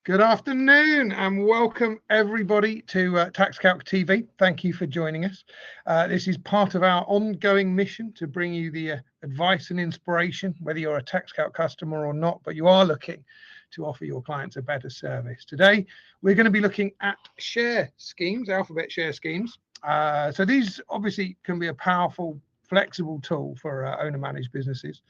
Good afternoon and welcome everybody to TaxCalc TV. Thank you for joining us. This is part of our ongoing mission to bring you the advice and inspiration, whether you're a TaxCalc customer or not, but you are looking to offer your clients a better service. Today, we're going to be looking at share schemes, alphabet share schemes. So these obviously can be a powerful, flexible tool for owner-managed businesses.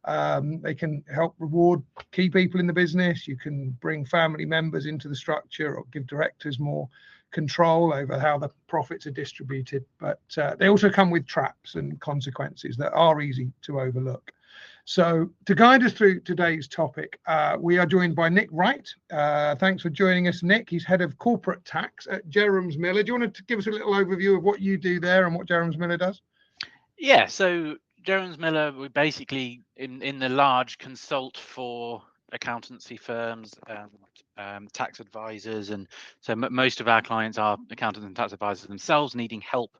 They can help reward key people in the business. You can bring family members into the structure or give directors more control over how the profits are distributed. But they also come with traps and consequences that are easy to overlook. So to guide us through today's topic, we are joined by Nick Wright. Thanks for joining us, Nick. He's head of corporate tax at Jerroms Miller. Do you want to give us a little overview of what you do there and what Jerroms Miller does? Yeah, so Jones Miller, we basically in the large consult for accountancy firms, tax advisors, and so most of our clients are accountants and tax advisors themselves needing help.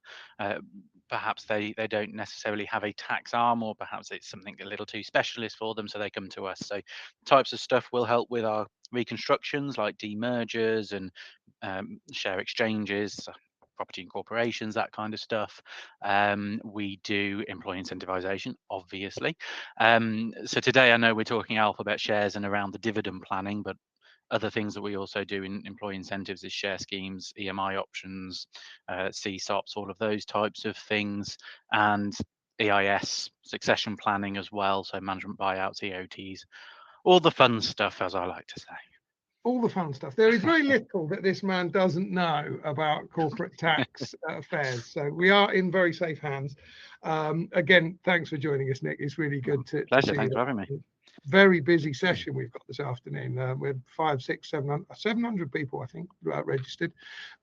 Perhaps they don't necessarily have a tax arm, or perhaps it's something a little too specialist for them, so they come to us. So types of stuff will help with our reconstructions like demergers and share exchanges, property incorporations, that kind of stuff. We do employee incentivization, obviously. So today I know we're talking alphabet shares and around the dividend planning, but other things that we also do in employee incentives is share schemes, EMI options, CSOPs, all of those types of things, and EIS, succession planning as well, so management buyouts, EOTs, all the fun stuff, as I like to say. All the fun stuff. There is very little that this man doesn't know about corporate tax affairs. So we are in very safe hands. Again, thanks for joining us, Nick. It's really good to Pleasure. see Thanks you. for having me. Very busy session we've got this afternoon. We're 700 people, I think, registered.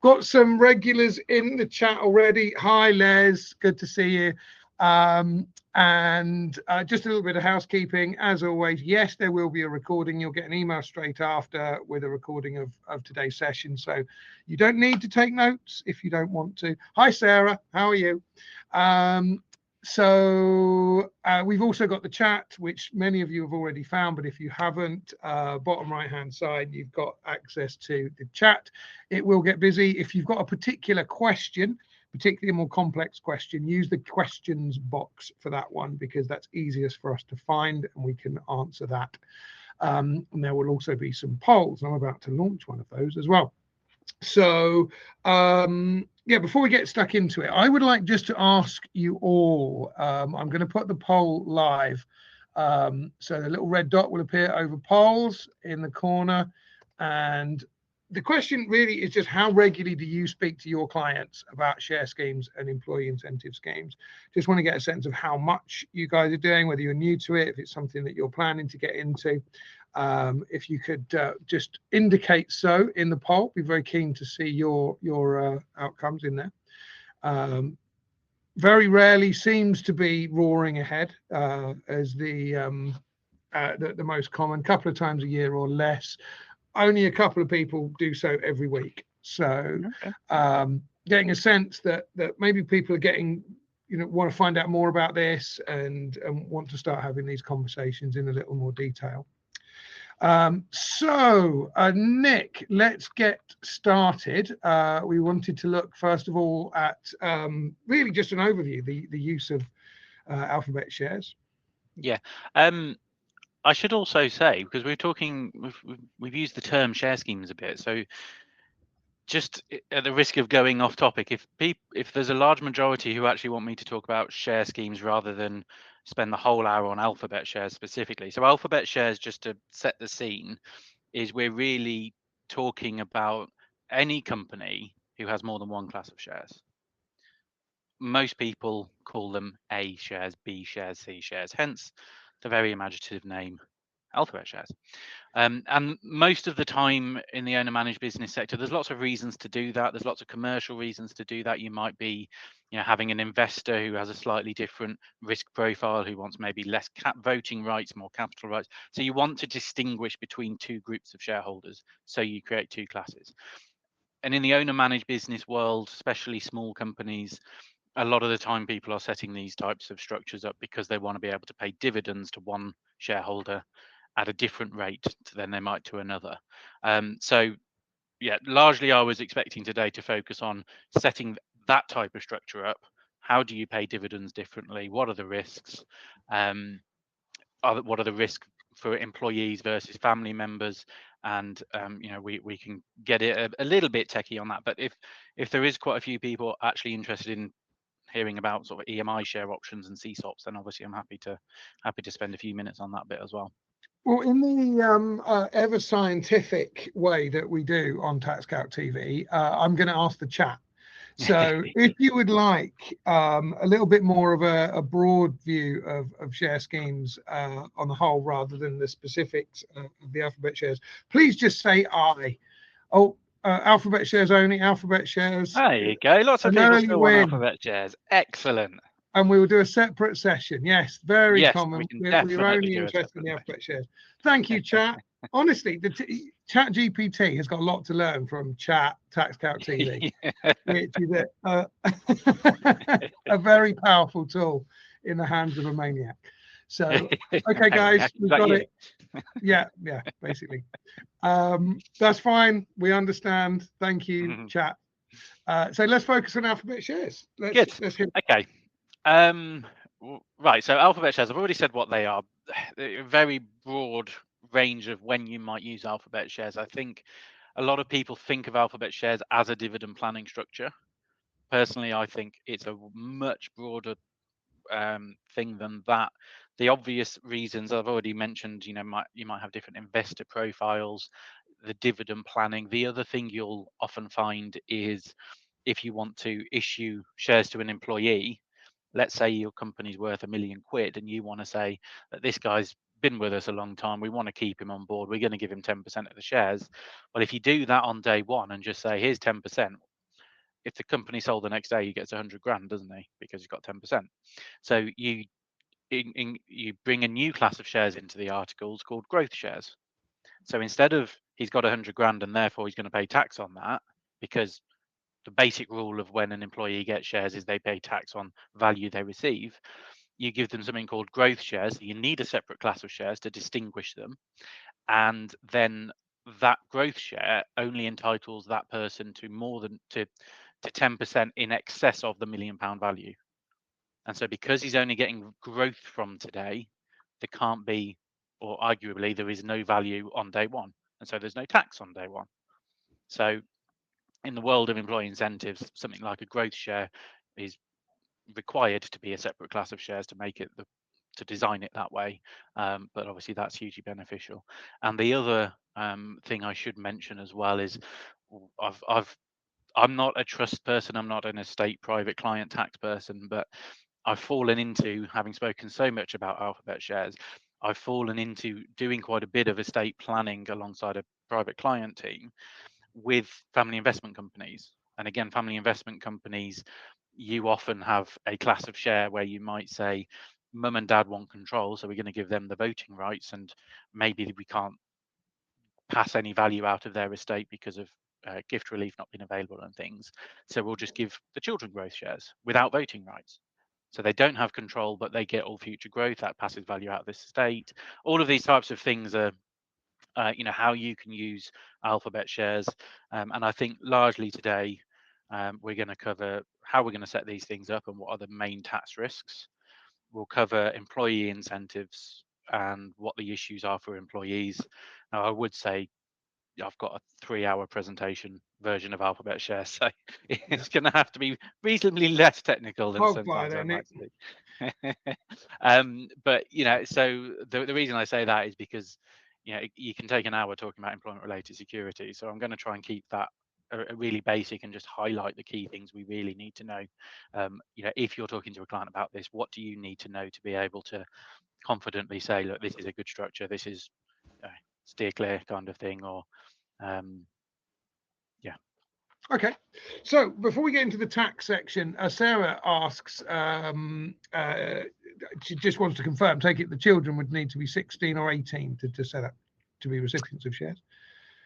Got some regulars in the chat already. Hi, Les. Good to see you. And just a little bit of housekeeping. As always, yes, there will be a recording. You'll get an email straight after with a recording of today's session. So you don't need to take notes if you don't want to. Hi, Sarah. How are you? So we've also got the chat, which many of you have already found, but if you haven't, bottom right hand side, you've got access to the chat. It will get busy. If you've got a particular question, particularly a more complex question, use the questions box for that one, because that's easiest for us to find and we can answer that. And there will also be some polls. I'm about to launch one of those as well. So yeah, before we get stuck into it, I would like just to ask you all, I'm going to put the poll live. So the little red dot will appear over polls in the corner. And the question really is just, how regularly do you speak to your clients about share schemes and employee incentive schemes? Just want to get a sense of how much you guys are doing, whether you're new to it, if it's something that you're planning to get into. If you could just indicate so in the poll, be very keen to see your outcomes in there. Very rarely seems to be roaring ahead as the most common, couple of times a year or less. Only a couple of people do so every week. So getting a sense that maybe people are getting, want to find out more about this and want to start having these conversations in a little more detail. So Nick, let's get started. We wanted to look first of all at really just an overview, the use of alphabet shares. Yeah. I should also say, because we're talking, we've used the term share schemes a bit, so just at the risk of going off topic, if there's a large majority who actually want me to talk about share schemes rather than spend the whole hour on alphabet shares specifically. So alphabet shares, just to set the scene, is we're really talking about any company who has more than one class of shares. Most people call them A shares, B shares, C shares, hence the very imaginative name alphabet shares. And most of the time in the owner managed business sector, there's lots of reasons to do that. There's lots of commercial reasons to do that. You might be, having an investor who has a slightly different risk profile, who wants maybe less voting rights, more capital rights. So you want to distinguish between two groups of shareholders. So you create two classes. And in the owner managed business world, especially small companies, a lot of the time people are setting these types of structures up because they want to be able to pay dividends to one shareholder at a different rate than they might to another. So yeah, largely I was expecting today to focus on setting that type of structure up. How do you pay dividends differently? What are the risks? What are the risks for employees versus family members? And we can get it a little bit techie on that. But if there is quite a few people actually interested in hearing about sort of EMI share options and CSOPs, then obviously I'm happy to spend a few minutes on that bit as well. Well, in the ever scientific way that we do on TaxCalc TV, I'm going to ask the chat. So if you would like a little bit more of a broad view of share schemes on the whole, rather than the specifics of the alphabet shares, please just say aye. Oh, alphabet shares only, alphabet shares. There you go. Lots of An people early still want win. alphabet shares. Excellent. And we will do a separate session. Yes, very Yes, common. we can We're definitely only do a interested in separate the session. alphabet shares. Thank you, chat. Honestly, the chat GPT has got a lot to learn from chat TaxCalc TV, which is a very powerful tool in the hands of a maniac. So, okay, guys, we've got it. Yeah, basically. That's fine. We understand. Thank you, chat. So let's focus on alphabet shares. Let's hear. Okay. Right. So alphabet shares, I've already said what they are. A very broad range of when you might use alphabet shares. I think a lot of people think of alphabet shares as a dividend planning structure. Personally, I think it's a much broader thing than that. The obvious reasons I've already mentioned, you might have different investor profiles, the dividend planning. The other thing you'll often find is if you want to issue shares to an employee, let's say your company's worth £1 million and you want to say that this guy's been with us a long time, we want to keep him on board, we're going to give him 10% of the shares. Well, if you do that on day one and just say here's 10%, if the company sold the next day, he gets 100 grand, doesn't he? Because he's got 10%. So you bring a new class of shares into the articles called growth shares. So instead of he's got 100 grand and therefore he's going to pay tax on that, because the basic rule of when an employee gets shares is they pay tax on value they receive, you give them something called growth shares. You need a separate class of shares to distinguish them. And then that growth share only entitles that person to more than to 10% in excess of the £1 million value. And so because he's only getting growth from today, there can't be, or arguably there is no value on day one. And so there's no tax on day one. So in the world of employee incentives, something like a growth share is required to be a separate class of shares to make it to design it that way. But obviously that's hugely beneficial. And the other thing I should mention as well is I'm not a trust person, I'm not an estate private client tax person, but I've fallen into, having spoken so much about alphabet shares, I've fallen into doing quite a bit of estate planning alongside a private client team with family investment companies. And again, family investment companies, you often have a class of share where you might say, mum and dad want control, so we're going to give them the voting rights, and maybe we can't pass any value out of their estate because of gift relief not being available and things. So we'll just give the children growth shares without voting rights. So they don't have control, but they get all future growth that passes value out of this estate. All of these types of things are, how you can use alphabet shares. And I think largely today, we're going to cover how we're going to set these things up and what are the main tax risks. We'll cover employee incentives and what the issues are for employees. Now, I would say I've got a 3-hour presentation version of alphabet share, so it's going to have to be reasonably less technical than sometimes I might be. But so the reason I say that is because you can take an hour talking about employment related security, so I'm going to try and keep that a really basic and just highlight the key things we really need to know. If you're talking to a client about this, what do you need to know to be able to confidently say, look, this is a good structure, this is steer clear kind of thing, or yeah. Okay, so before we get into the tax section, Sarah asks, she just wants to confirm, take it the children would need to be 16 or 18 to set up to be recipients of shares?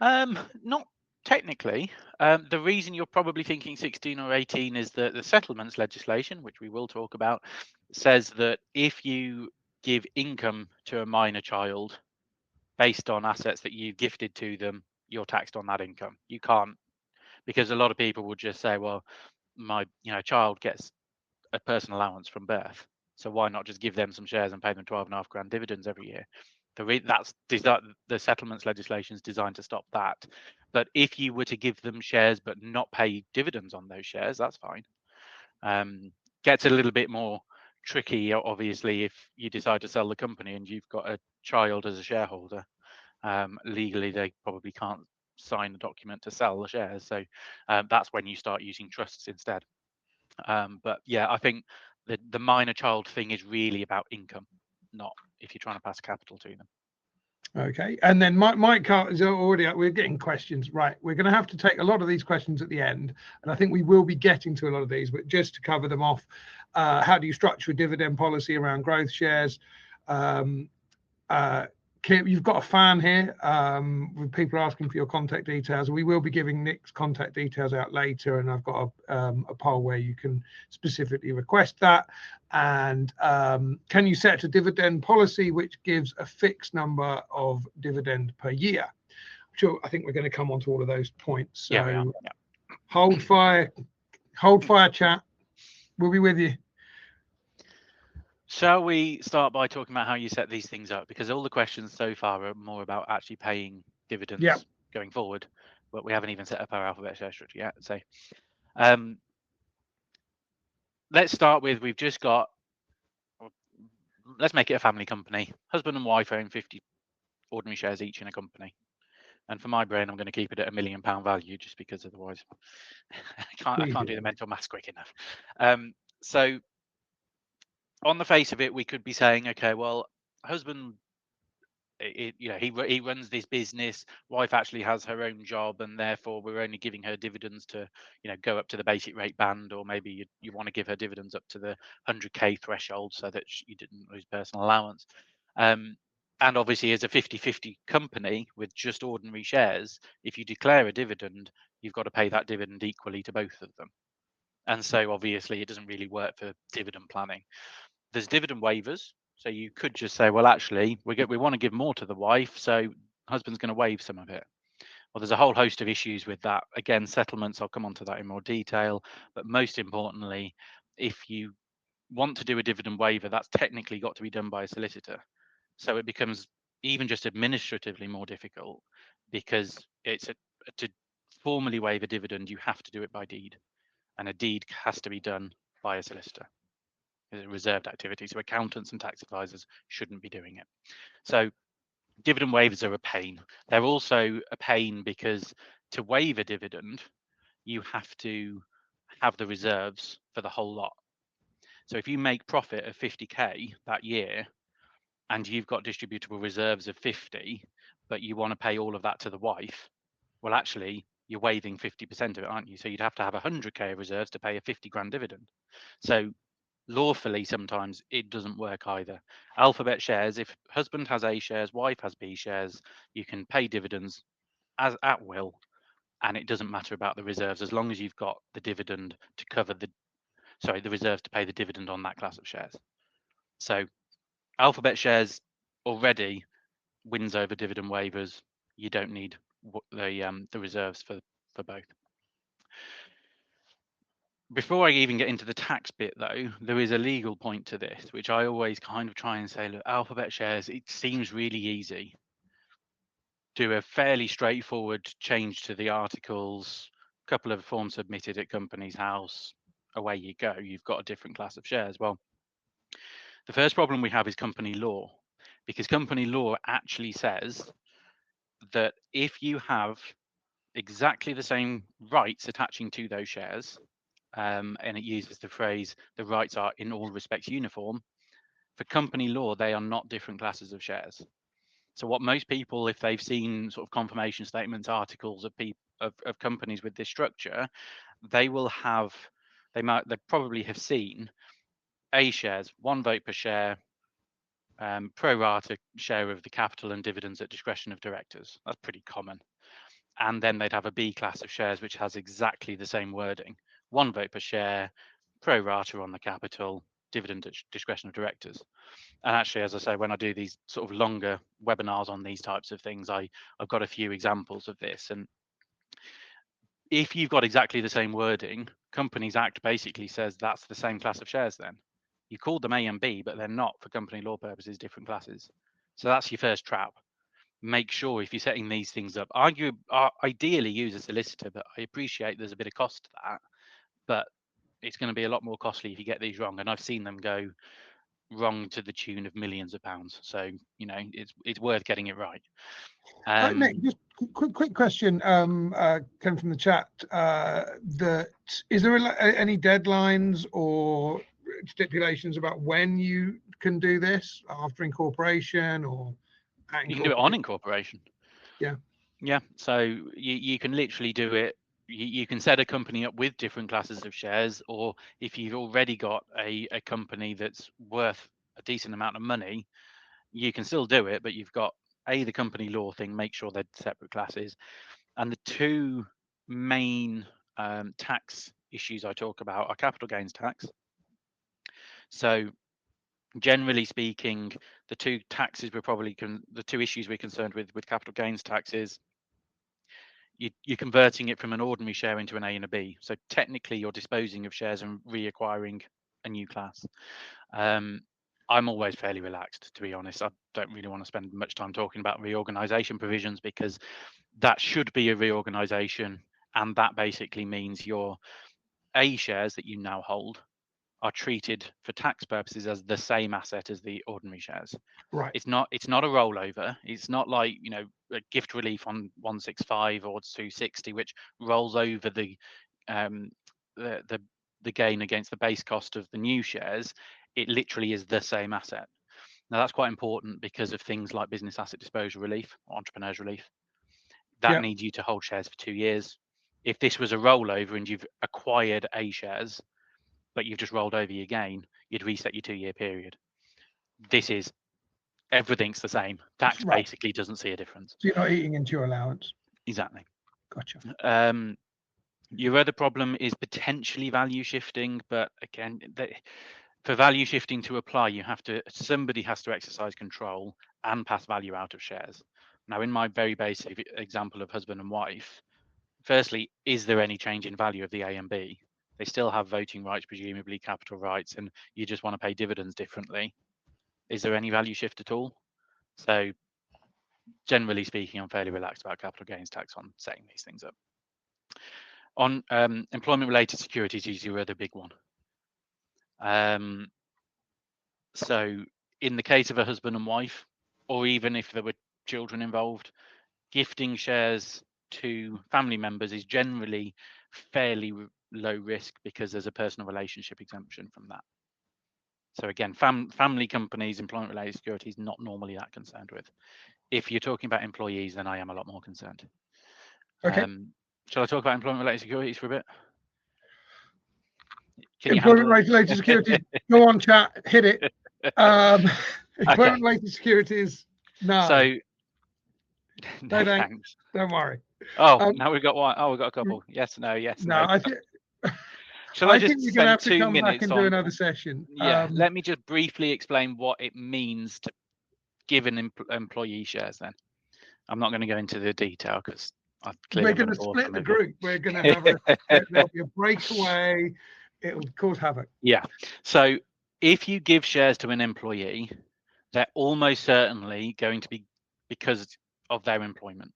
Not technically. The reason you're probably thinking 16 or 18 is that the settlements legislation, which we will talk about, says that if you give income to a minor child, based on assets that you gifted to them, you're taxed on that income. You can't, because a lot of people would just say, well, my child gets a personal allowance from birth, so why not just give them some shares and pay them 12.5 grand dividends every year? The settlements legislation is designed to stop that. But if you were to give them shares but not pay dividends on those shares, that's fine. Gets a little bit more tricky, obviously, if you decide to sell the company and you've got a child as a shareholder. Legally, they probably can't sign a document to sell the shares, so that's when you start using trusts instead. But yeah, I think the minor child thing is really about income, not if you're trying to pass capital to them. Okay, and then Mike is already. We're getting questions. Right, we're going to have to take a lot of these questions at the end, and I think we will be getting to a lot of these. But just to cover them off, how do you structure a dividend policy around growth shares? You've got a fan here with people asking for your contact details. We will be giving Nick's contact details out later, and I've got a poll where you can specifically request that. And can you set a dividend policy which gives a fixed number of dividend per year? Sure, I think we're going to come on to all of those points. So Yeah, hold fire, chat. We'll be with you. Shall we start by talking about how you set these things up? Because all the questions so far are more about actually paying dividends going forward, but we haven't even set up our alphabet share structure yet. So let's start with, let's make it a family company. Husband and wife own 50 ordinary shares each in a company. And for my brain, I'm going to keep it at £1 million value, just because otherwise I can't do the mental maths quick enough. So on the face of it, we could be saying, okay, well, husband, he runs this business, wife actually has her own job, and therefore we're only giving her dividends to go up to the basic rate band, or maybe you want to give her dividends up to the 100k threshold so that you didn't lose personal allowance. And obviously, as a 50-50 company with just ordinary shares, if you declare a dividend, you've got to pay that dividend equally to both of them. And so obviously it doesn't really work for dividend planning. There's dividend waivers. So you could just say, well, actually, we want to give more to the wife, so husband's going to waive some of it. Well, there's a whole host of issues with that. Again, settlements, I'll come on to that in more detail. But most importantly, if you want to do a dividend waiver, that's technically got to be done by a solicitor. So it becomes even just administratively more difficult, because to formally waive a dividend, you have to do it by deed. And a deed has to be done by a solicitor. It's a reserved activity, so accountants and tax advisors shouldn't be doing it. So dividend waivers are a pain. They're also a pain because to waive a dividend, you have to have the reserves for the whole lot. So if you make profit of 50k that year and you've got distributable reserves of 50, but you want to pay all of that to the wife, well, actually, you're waiving 50% of it, aren't you? So you'd have to have 100k of reserves to pay a 50 grand dividend. So lawfully, sometimes it doesn't work either. Alphabet shares, if husband has A shares, wife has B shares, you can pay dividends as at will, and it doesn't matter about the reserves as long as you've got the dividend to cover the reserves to pay the dividend on that class of shares. So alphabet shares already wins over dividend waivers. You don't need the reserves for both. Before I even get into the tax bit, though, there is a legal point to this, which I always kind of try and say, look, alphabet shares, it seems really easy. Do a fairly straightforward change to the articles, a couple of forms submitted at Companies House, away you go. You've got a different class of shares. Well, the first problem we have is company law, because company law actually says that if you have exactly the same rights attaching to those shares, and it uses the phrase, the rights are in all respects uniform. For company law, they are not different classes of shares. So what most people, if they've seen sort of confirmation statements, articles of companies with this structure, they probably have seen A shares, 1 vote per share, pro rata share of the capital and dividends at discretion of directors. That's pretty common. And then they'd have a B class of shares, which has exactly the same wording. 1 vote per share, pro rata on the capital, dividend at discretion of directors. And actually, as I say, when I do these sort of longer webinars on these types of things, I've got a few examples of this. And if you've got exactly the same wording, Companies Act basically says that's the same class of shares then. You called them A and B, but they're not, for company law purposes, different classes. So that's your first trap. Make sure if you're setting these things up, ideally use a solicitor, but I appreciate there's a bit of cost to that, but it's going to be a lot more costly if you get these wrong. And I've seen them go wrong to the tune of millions of pounds. So, you know, it's worth getting it right. Nick, just quick question, came from the chat. That is there any deadlines or stipulations about when you can do this after incorporation or at you can do it on incorporation? Yeah. So you can literally do it. You can set a company up with different classes of shares, or if you've already got a company that's worth a decent amount of money, you can still do it, but you've got the company law thing, make sure they're separate classes. And the two main tax issues I talk about are capital gains tax. So generally speaking, the two taxes we're probably the two issues we're concerned with capital gains tax is you're converting it from an ordinary share into an A and a B. So technically you're disposing of shares and reacquiring a new class. I'm always fairly relaxed, to be honest. I don't really want to spend much time talking about reorganization provisions because that should be a reorganization, and that basically means your A shares that you now hold are treated for tax purposes as the same asset as the ordinary shares. Right. It's not a rollover. It's not like, you know, a gift relief on 165 or 260, which rolls over the gain against the base cost of the new shares. It literally is the same asset. Now that's quite important because of things like business asset disposal relief, or entrepreneurs relief. That needs you to hold shares for 2 years. If this was a rollover and you've acquired A shares, but you've just rolled over your gain, you'd reset your 2-year period. This is everything's the same. Tax basically doesn't see a difference. So you're not eating into your allowance. Exactly. Gotcha. Your other problem is potentially value shifting, but again, for value shifting to apply, somebody has to exercise control and pass value out of shares. Now, in my very basic example of husband and wife, firstly, is there any change in value of the A and B? They still have voting rights, presumably capital rights, and you just want to pay dividends differently. Is there any value shift at all? So generally speaking, I'm fairly relaxed about capital gains tax on setting these things up. On employment-related securities is your other big one. So in the case of a husband and wife, or even if there were children involved, gifting shares to family members is generally fairly low risk because there's a personal relationship exemption from that. So again, family companies, employment-related securities, not normally that concerned with. If you're talking about employees, then I am a lot more concerned. Okay. Shall I talk about employment-related securities for a bit? Employment-related securities. Go on, chat. Hit it. Employment-related securities. No. So no thanks. Don't worry. Oh, now we've got one. Oh, we've got a couple. Yes, no, yes, no. I think. Shall I think we're going to have to come back and do another session. Yeah, let me just briefly explain what it means to give an employee shares then. I'm not going to go into the detail because we're going to split the group. We're going to have there'll be a breakaway. It will cause havoc. Yeah. So if you give shares to an employee, they're almost certainly going to be because of their employment.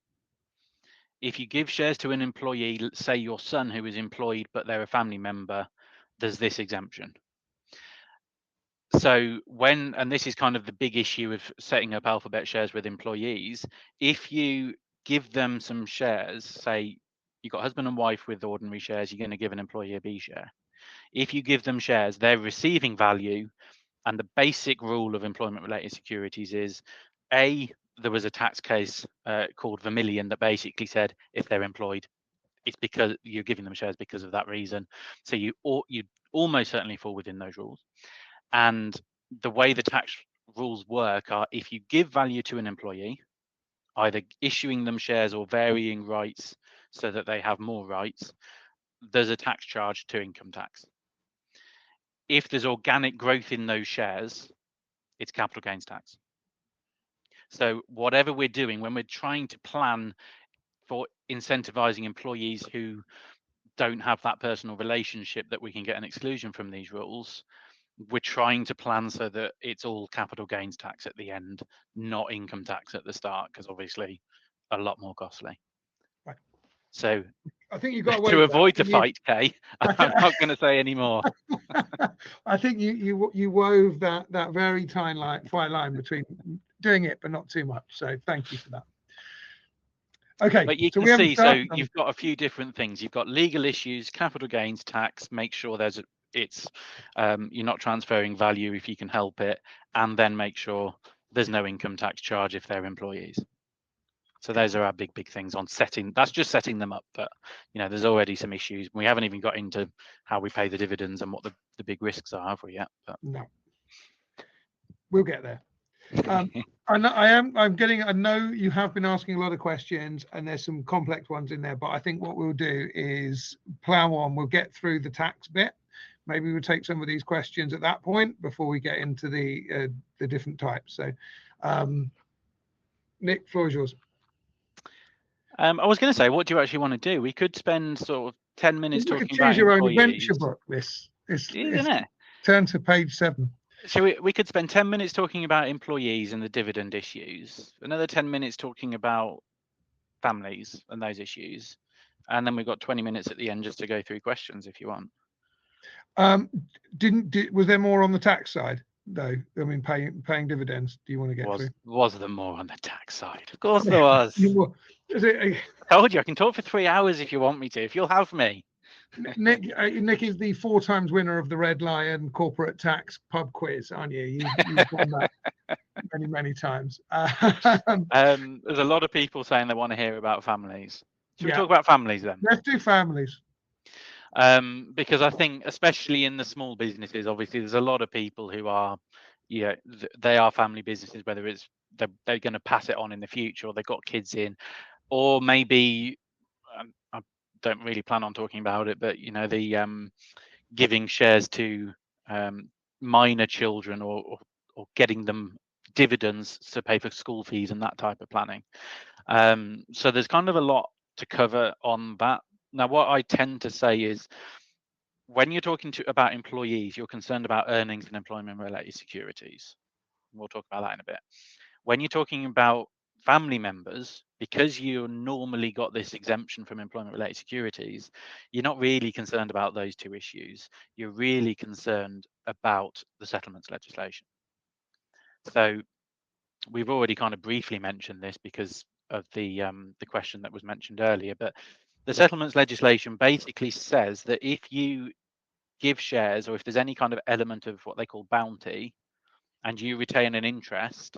If you give shares to an employee, say your son who is employed, but they're a family member, there's this exemption. So and this is kind of the big issue of setting up alphabet shares with employees, if you give them some shares, say you've got husband and wife with ordinary shares, you're going to give an employee a B share. If you give them shares, they're receiving value, and the basic rule of employment-related securities is, there was a tax case called Vermilion that basically said if they're employed, it's because you're giving them shares because of that reason. So you almost certainly fall within those rules. And the way the tax rules work are if you give value to an employee, either issuing them shares or varying rights so that they have more rights, there's a tax charge to income tax. if there's organic growth in those shares, it's capital gains tax. So whatever we're doing, when we're trying to plan for incentivizing employees who don't have that personal relationship that we can get an exclusion from these rules, we're trying to plan so that it's all capital gains tax at the end, not income tax at the start, because obviously a lot more costly. Right. So I think you got away to with avoid that. the fight, Kay, I'm not going to say any more. I think you wove that very fine line between doing it but not too much. So thank you for that. Okay, but you so can we haven't see, so started you've got a few different things. You've got legal issues, capital gains tax, make sure you're not transferring value if you can help it, and then make sure there's no income tax charge if they're employees. So those are our big things on setting. That's just setting them up, but there's already some issues. We haven't even got into how we pay the dividends and what the big risks are, have we yet? But no, we'll get there. I know you have been asking a lot of questions and there's some complex ones in there, but I think what we'll do is plow on. We'll get through the tax bit. Maybe we'll take some of these questions at that point before we get into the different types. So, Nick, floor is yours. I was going to say, what do you actually want to do? We could spend sort of 10 minutes talking about your employees. own adventure book. This isn't it? Turn to page 7. So we could spend 10 minutes talking about employees and the dividend issues, another 10 minutes talking about families and those issues, and then we've got 20 minutes at the end just to go through questions if you want. Was there more on the tax side though? I mean, paying dividends. Do you want to get through? Was there more on the tax side? Of course there was. I told you I can talk for 3 hours if you want me to, if you'll have me. Nick is the 4 times winner of the Red Lion corporate tax pub quiz, aren't you? You've won that many times. There's a lot of people saying they want to hear about families. Should we talk about families then? Let's do families. Because I think, especially in the small businesses, obviously there's a lot of people who are, they are family businesses, whether it's they're going to pass it on in the future, or they've got kids in, or maybe I don't really plan on talking about it, but the giving shares to minor children, or getting them dividends to pay for school fees and that type of planning. So there's kind of a lot to cover on that. Now, what I tend to say is, when you're talking about employees, you're concerned about earnings and employment-related securities. We'll talk about that in a bit. When you're talking about family members, because you normally got this exemption from employment-related securities, you're not really concerned about those two issues. You're really concerned about the settlements legislation. So we've already kind of briefly mentioned this because of the question that was mentioned earlier, but the settlements legislation basically says that if you give shares, or if there's any kind of element of what they call bounty, and you retain an interest,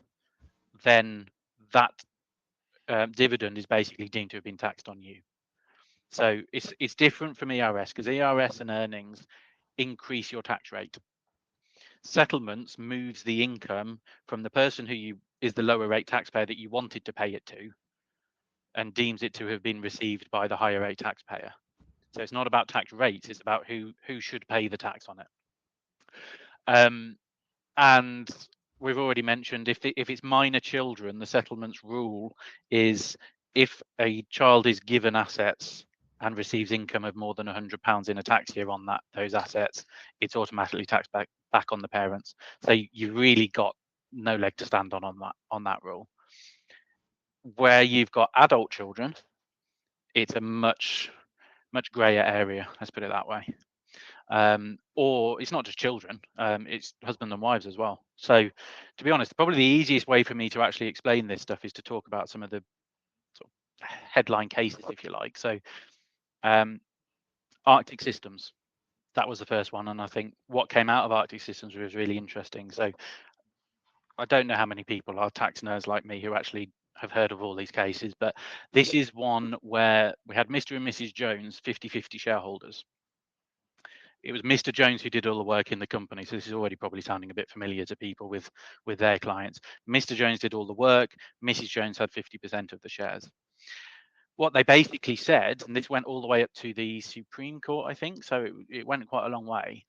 then that dividend is basically deemed to have been taxed on you. So it's different from ERS, because ERS and earnings increase your tax rate. Settlements moves the income from the person who is the lower rate taxpayer that you wanted to pay it to, and deems it to have been received by the higher rate taxpayer. So it's not about tax rates, it's about who should pay the tax on it. And we've already mentioned, if it's minor children, the settlements rule is, if a child is given assets and receives income of more than £100 in a tax year on those assets, it's automatically taxed back on the parents. So you really got no leg to stand on that rule. Where you've got adult children, it's a much grayer area, let's put it that way. Or it's not just children, it's husband and wives as well. So to be honest, probably the easiest way for me to actually explain this stuff is to talk about some of the sort of headline cases, if you like. So Arctic Systems, that was the first one, and I think what came out of Arctic Systems was really interesting. So I don't know how many people are tax nerds like me who actually have heard of all these cases, but this is one where we had Mr. and Mrs. Jones, 50-50 shareholders. It was Mr. Jones who did all the work in the company, so this is already probably sounding a bit familiar to people with their clients. Mr. Jones did all the work, Mrs. Jones had 50% of the shares. What they basically said, and this went all the way up to the Supreme Court, I think, so it went quite a long way.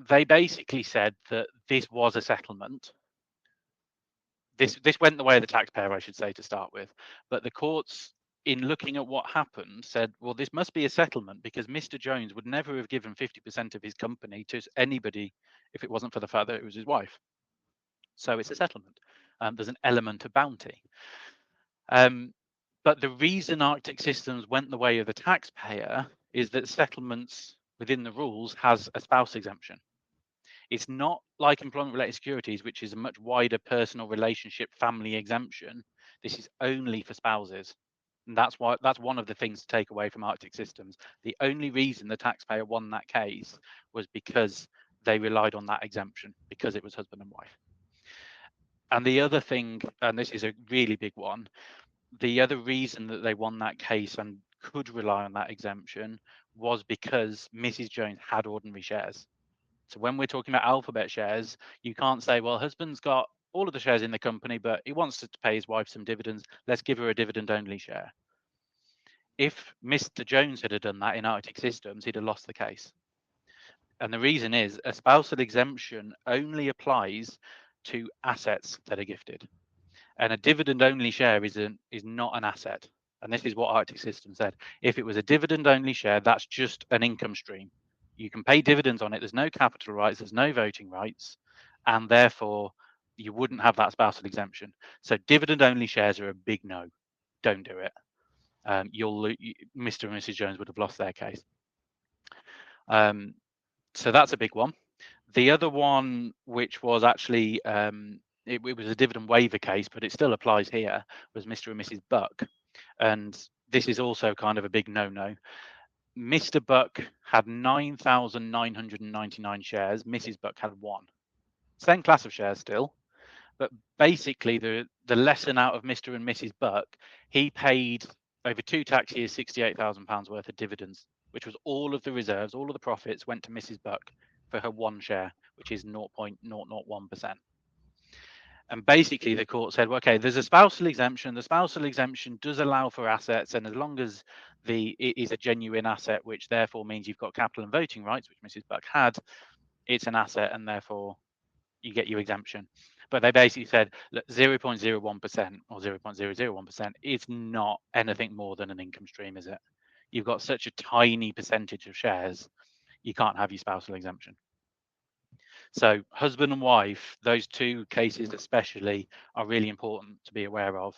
they basically said that this was a settlement. This went the way of the taxpayer, I should say, to start with. But the courts, in looking at what happened, said, well, this must be a settlement because Mr. Jones would never have given 50% of his company to anybody if it wasn't for the fact that it was his wife. So it's a settlement. There's an element of bounty. But the reason Arctic Systems went the way of the taxpayer is that settlements within the rules has a spouse exemption. It's not like employment-related securities, which is a much wider personal relationship family exemption. This is only for spouses. And that's one of the things to take away from Arctic Systems. The only reason the taxpayer won that case was because they relied on that exemption, because it was husband and wife. And the other thing, and this is a really big one, the other reason that they won that case and could rely on that exemption was because Mrs. Jones had ordinary shares. So when we're talking about alphabet shares, you can't say, well, husband's got all of the shares in the company, but he wants to pay his wife some dividends. Let's give her a dividend only share. If Mr. Jones had done that in Arctic Systems, he'd have lost the case. And the reason is a spousal exemption only applies to assets that are gifted. And a dividend only share is not an asset. And this is what Arctic Systems said. If it was a dividend only share, that's just an income stream. You can pay dividends on it. There's no capital rights. There's no voting rights. And therefore, you wouldn't have that spousal exemption. So dividend only shares are a big no. Don't do it. Mr. and Mrs. Jones would have lost their case. So that's a big one. The other one, which was actually it was a dividend waiver case, but it still applies here, was Mr. and Mrs. Buck. And this is also kind of a big no-no. Mr. Buck had 9,999 shares. Mrs. Buck had 1. Same class of shares still, but basically the lesson out of Mr. and Mrs. Buck, he paid over 2 tax years £68,000 worth of dividends, which was all of the reserves, all of the profits went to Mrs. Buck for her 1 share, which is 0.001%. And basically the court said, well, okay, there's a spousal exemption. The spousal exemption does allow for assets, and as long as it is a genuine asset, which therefore means you've got capital and voting rights, which Mrs. Buck had, it's an asset, and therefore you get your exemption. But they basically said, look, 0.01% or 0.001% is not anything more than an income stream, is it? You've got such a tiny percentage of shares, you can't have your spousal exemption. So husband and wife, those two cases especially, are really important to be aware of.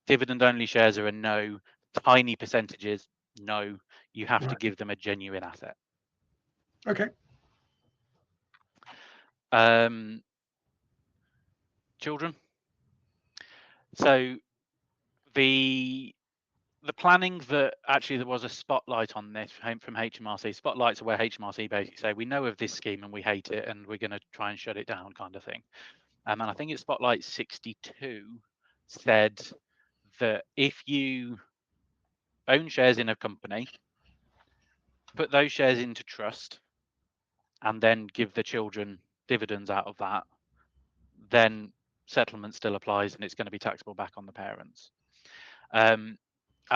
Dividend only shares are a no. Tiny percentages, no. You have to give them a genuine asset. Okay. Children. So the planning that actually there was a spotlight on this from HMRC. Spotlights are where HMRC basically say, we know of this scheme and we hate it and we're going to try and shut it down, kind of thing. And I think it's Spotlight 62 said that if you own shares in a company, put those shares into trust, and then give the children dividends out of that, then settlement still applies and it's going to be taxable back on the parents. And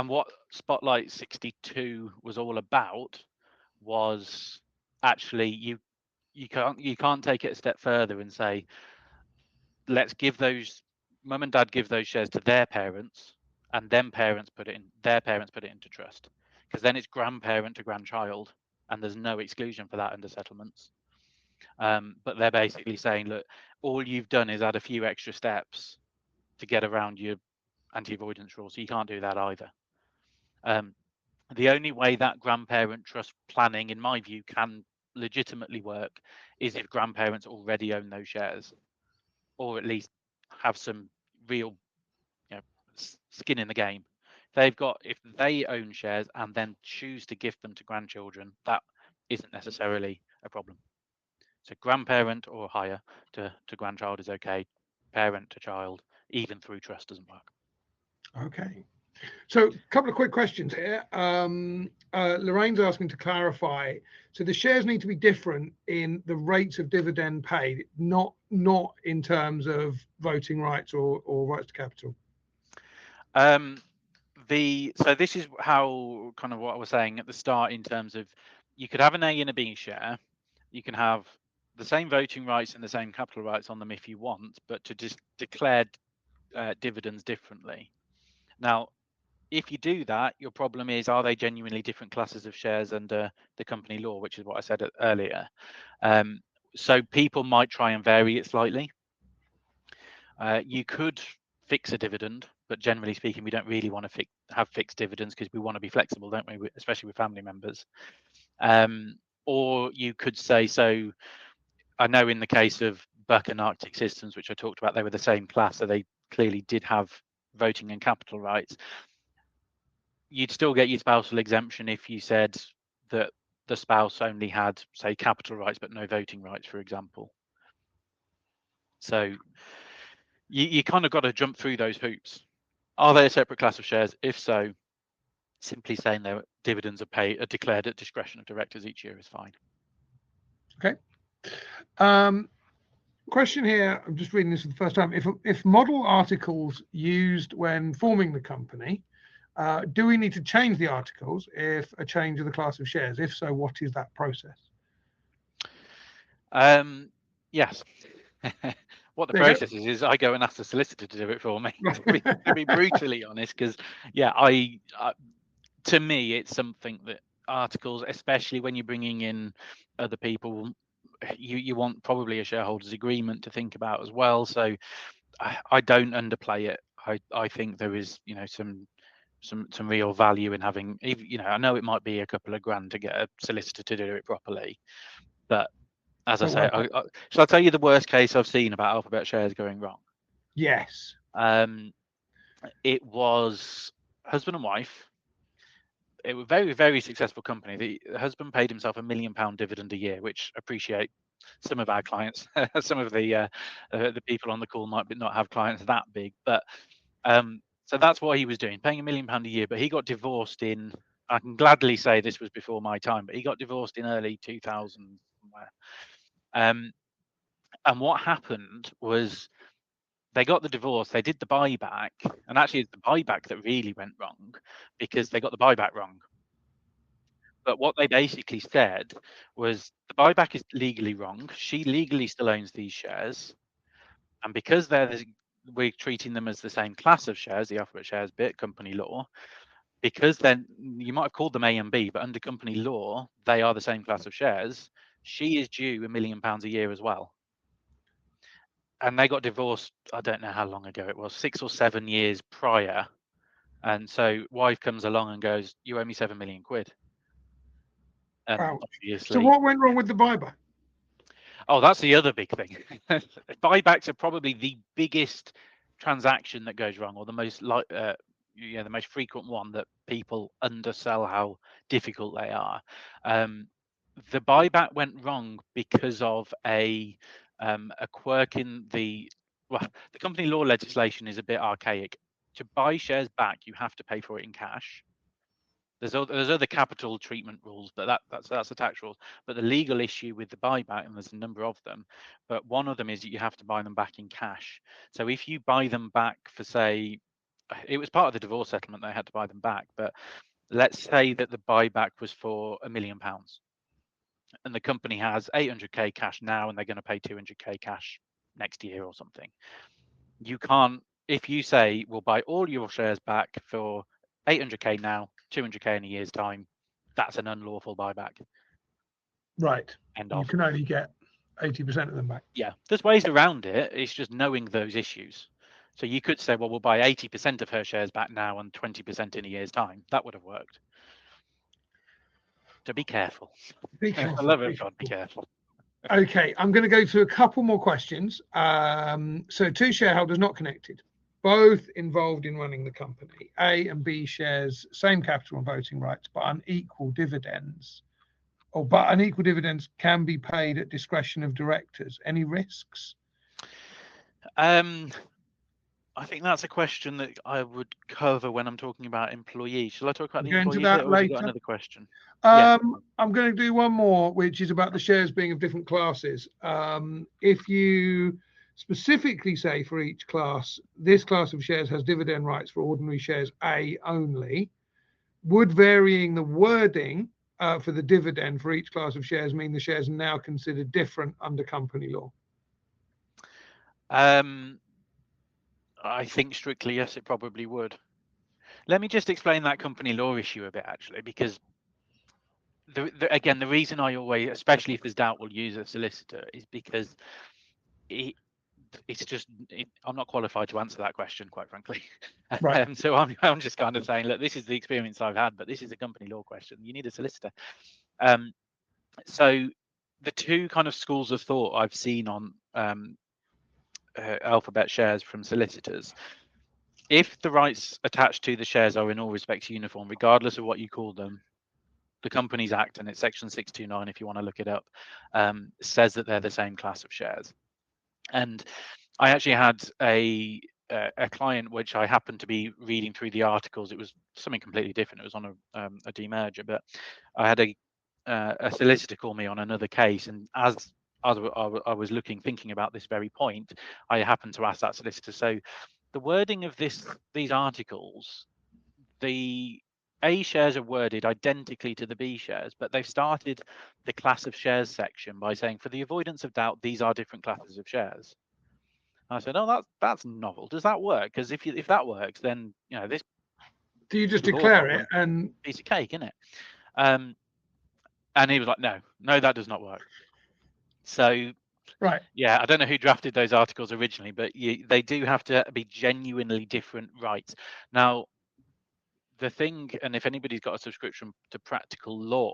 what Spotlight 62 was all about was actually you can't take it a step further and say, let's give those mum and dad give those shares to their parents, and then their parents put it into trust, because then it's grandparent to grandchild, and there's no exclusion for that under settlements. But they're basically saying, look, all you've done is add a few extra steps to get around your anti-avoidance rule, so you can't do that either. The only way that grandparent trust planning, in my view, can legitimately work is if grandparents already own those shares, or at least have some real skin in the game. If they own shares and then choose to gift them to grandchildren, that isn't necessarily a problem. So grandparent or higher to grandchild is okay. Parent to child, even through trust, doesn't work. Okay. So a couple of quick questions here. Lorraine's asking to clarify. So the shares need to be different in the rates of dividend paid, not in terms of voting rights or rights to capital. So this is how kind of what I was saying at the start in terms of you could have an A and a B share, you can have the same voting rights and the same capital rights on them if you want, but to just declare dividends differently. Now, if you do that, your problem is, are they genuinely different classes of shares under the company law, which is what I said earlier. So people might try and vary it slightly. You could fix a dividend, but generally speaking, we don't really want to have fixed dividends because we want to be flexible, don't we? Especially with family members. Or you could say, so I know in the case of Buck and Arctic Systems, which I talked about, they were the same class, so they clearly did have voting and capital rights. You'd still get your spousal exemption if you said that the spouse only had, say, capital rights but no voting rights, for example. So you kind of got to jump through those hoops. Are they a separate class of shares? If so, simply saying their dividends are declared at discretion of directors each year is fine. Okay. Question here, I'm just reading this for the first time. If model articles used when forming the company, do we need to change the articles if a change of the class of shares? If so, what is that process? Yes. What the process is I go and ask the solicitor to do it for me, to be brutally honest, because yeah, to me, it's something that articles, especially when you're bringing in other people, you want probably a shareholders agreement to think about as well. So I don't underplay it. I think there is, you know, some real value in having, you know, I know it might be a couple of grand to get a solicitor to do it properly, but as I say, shall I tell you the worst case I've seen about Alphabet shares going wrong? Yes. It was husband and wife. It was a very, very successful company. The husband paid himself £1 million dividend a year, which appreciate some of our clients, some of the people on the call might not have clients that big, but so that's what he was doing, paying £1 million a year. But he got divorced in, I can gladly say this was before my time, but he got divorced in early 2000 somewhere. And what happened was they got the divorce, they did the buyback, and actually it's the buyback that really went wrong because they got the buyback wrong. But what they basically said was the buyback is legally wrong. She legally still owns these shares. And because we're treating them as the same class of shares, the Alphabet shares bit, company law, because then you might have called them A and B, but under company law, they are the same class of shares. She is due £1 million a year as well. And they got divorced, I don't know how long ago it was, 6 or 7 years prior. And so wife comes along and goes, you owe me £7 million. And obviously, so what went wrong with the buyback? Oh, that's the other big thing. Buybacks are probably the biggest transaction that goes wrong, or the most the most frequent one that people undersell how difficult they are. The buyback went wrong because of a quirk in the company law legislation is a bit archaic. To buy shares back, you have to pay for it in cash. There's other capital treatment rules, but that's the tax rules. But the legal issue with the buyback, and there's a number of them, but one of them is that you have to buy them back in cash. So if you buy them back for, say, it was part of the divorce settlement, they had to buy them back. But let's say that the buyback was for £1 million, and the company has 800k cash now, and they're going to pay 200k cash next year or something. You can't, if you say we'll buy all your shares back for 800k now, 200k in a year's time, that's an unlawful buyback. Right. End you of. can only get 80% of them back. Yeah, there's ways around it. It's just knowing those issues. So you could say, well, we'll buy 80% of her shares back now and 20% in a year's time. That would have worked. So be careful. Be careful. I love it, God, be careful. Okay, I'm going to go to a couple more questions. So 2 shareholders not connected, both involved in running the company. A and B shares same capital and voting rights, but unequal dividends. But unequal dividends can be paid at discretion of directors. Any risks? I think that's a question that I would cover when I'm talking about employees. Shall I talk about the employees into that bit, or have you got later. another question? I'm going to do one more, which is about the shares being of different classes. If you specifically say for each class, this class of shares has dividend rights for ordinary shares A only, would varying the wording for the dividend for each class of shares mean the shares are now considered different under company law? I think strictly yes, it probably would. Let me just explain that company law issue a bit, actually, because again, the reason I always, especially if there's doubt, will use a solicitor is because it's just I'm not qualified to answer that question, quite frankly. Right. So I'm just kind of saying, look, this is the experience I've had, but this is a company law question. You need a solicitor. So the two kind of schools of thought I've seen on alphabet shares from solicitors: if the rights attached to the shares are in all respects uniform, regardless of what you call them, the Companies Act, and it's section 629 if you want to look it up, says that they're the same class of shares. And I actually had a client which I happened to be reading through the articles. It was something completely different. It was on a demerger, but I had a solicitor call me on another case, and as I was thinking about this very point, I happened to ask that solicitor. So the wording of these articles, the A shares are worded identically to the B shares, but they've started the class of shares section by saying, for the avoidance of doubt, these are different classes of shares. And I said, oh, that's novel. Does that work? Because if that works, then this. Do you just declare it and piece of cake, isn't it? And he was like, no, that does not work. So right. Yeah, I don't know who drafted those articles originally, but they do have to be genuinely different rights. Now, the thing, and if anybody's got a subscription to Practical Law,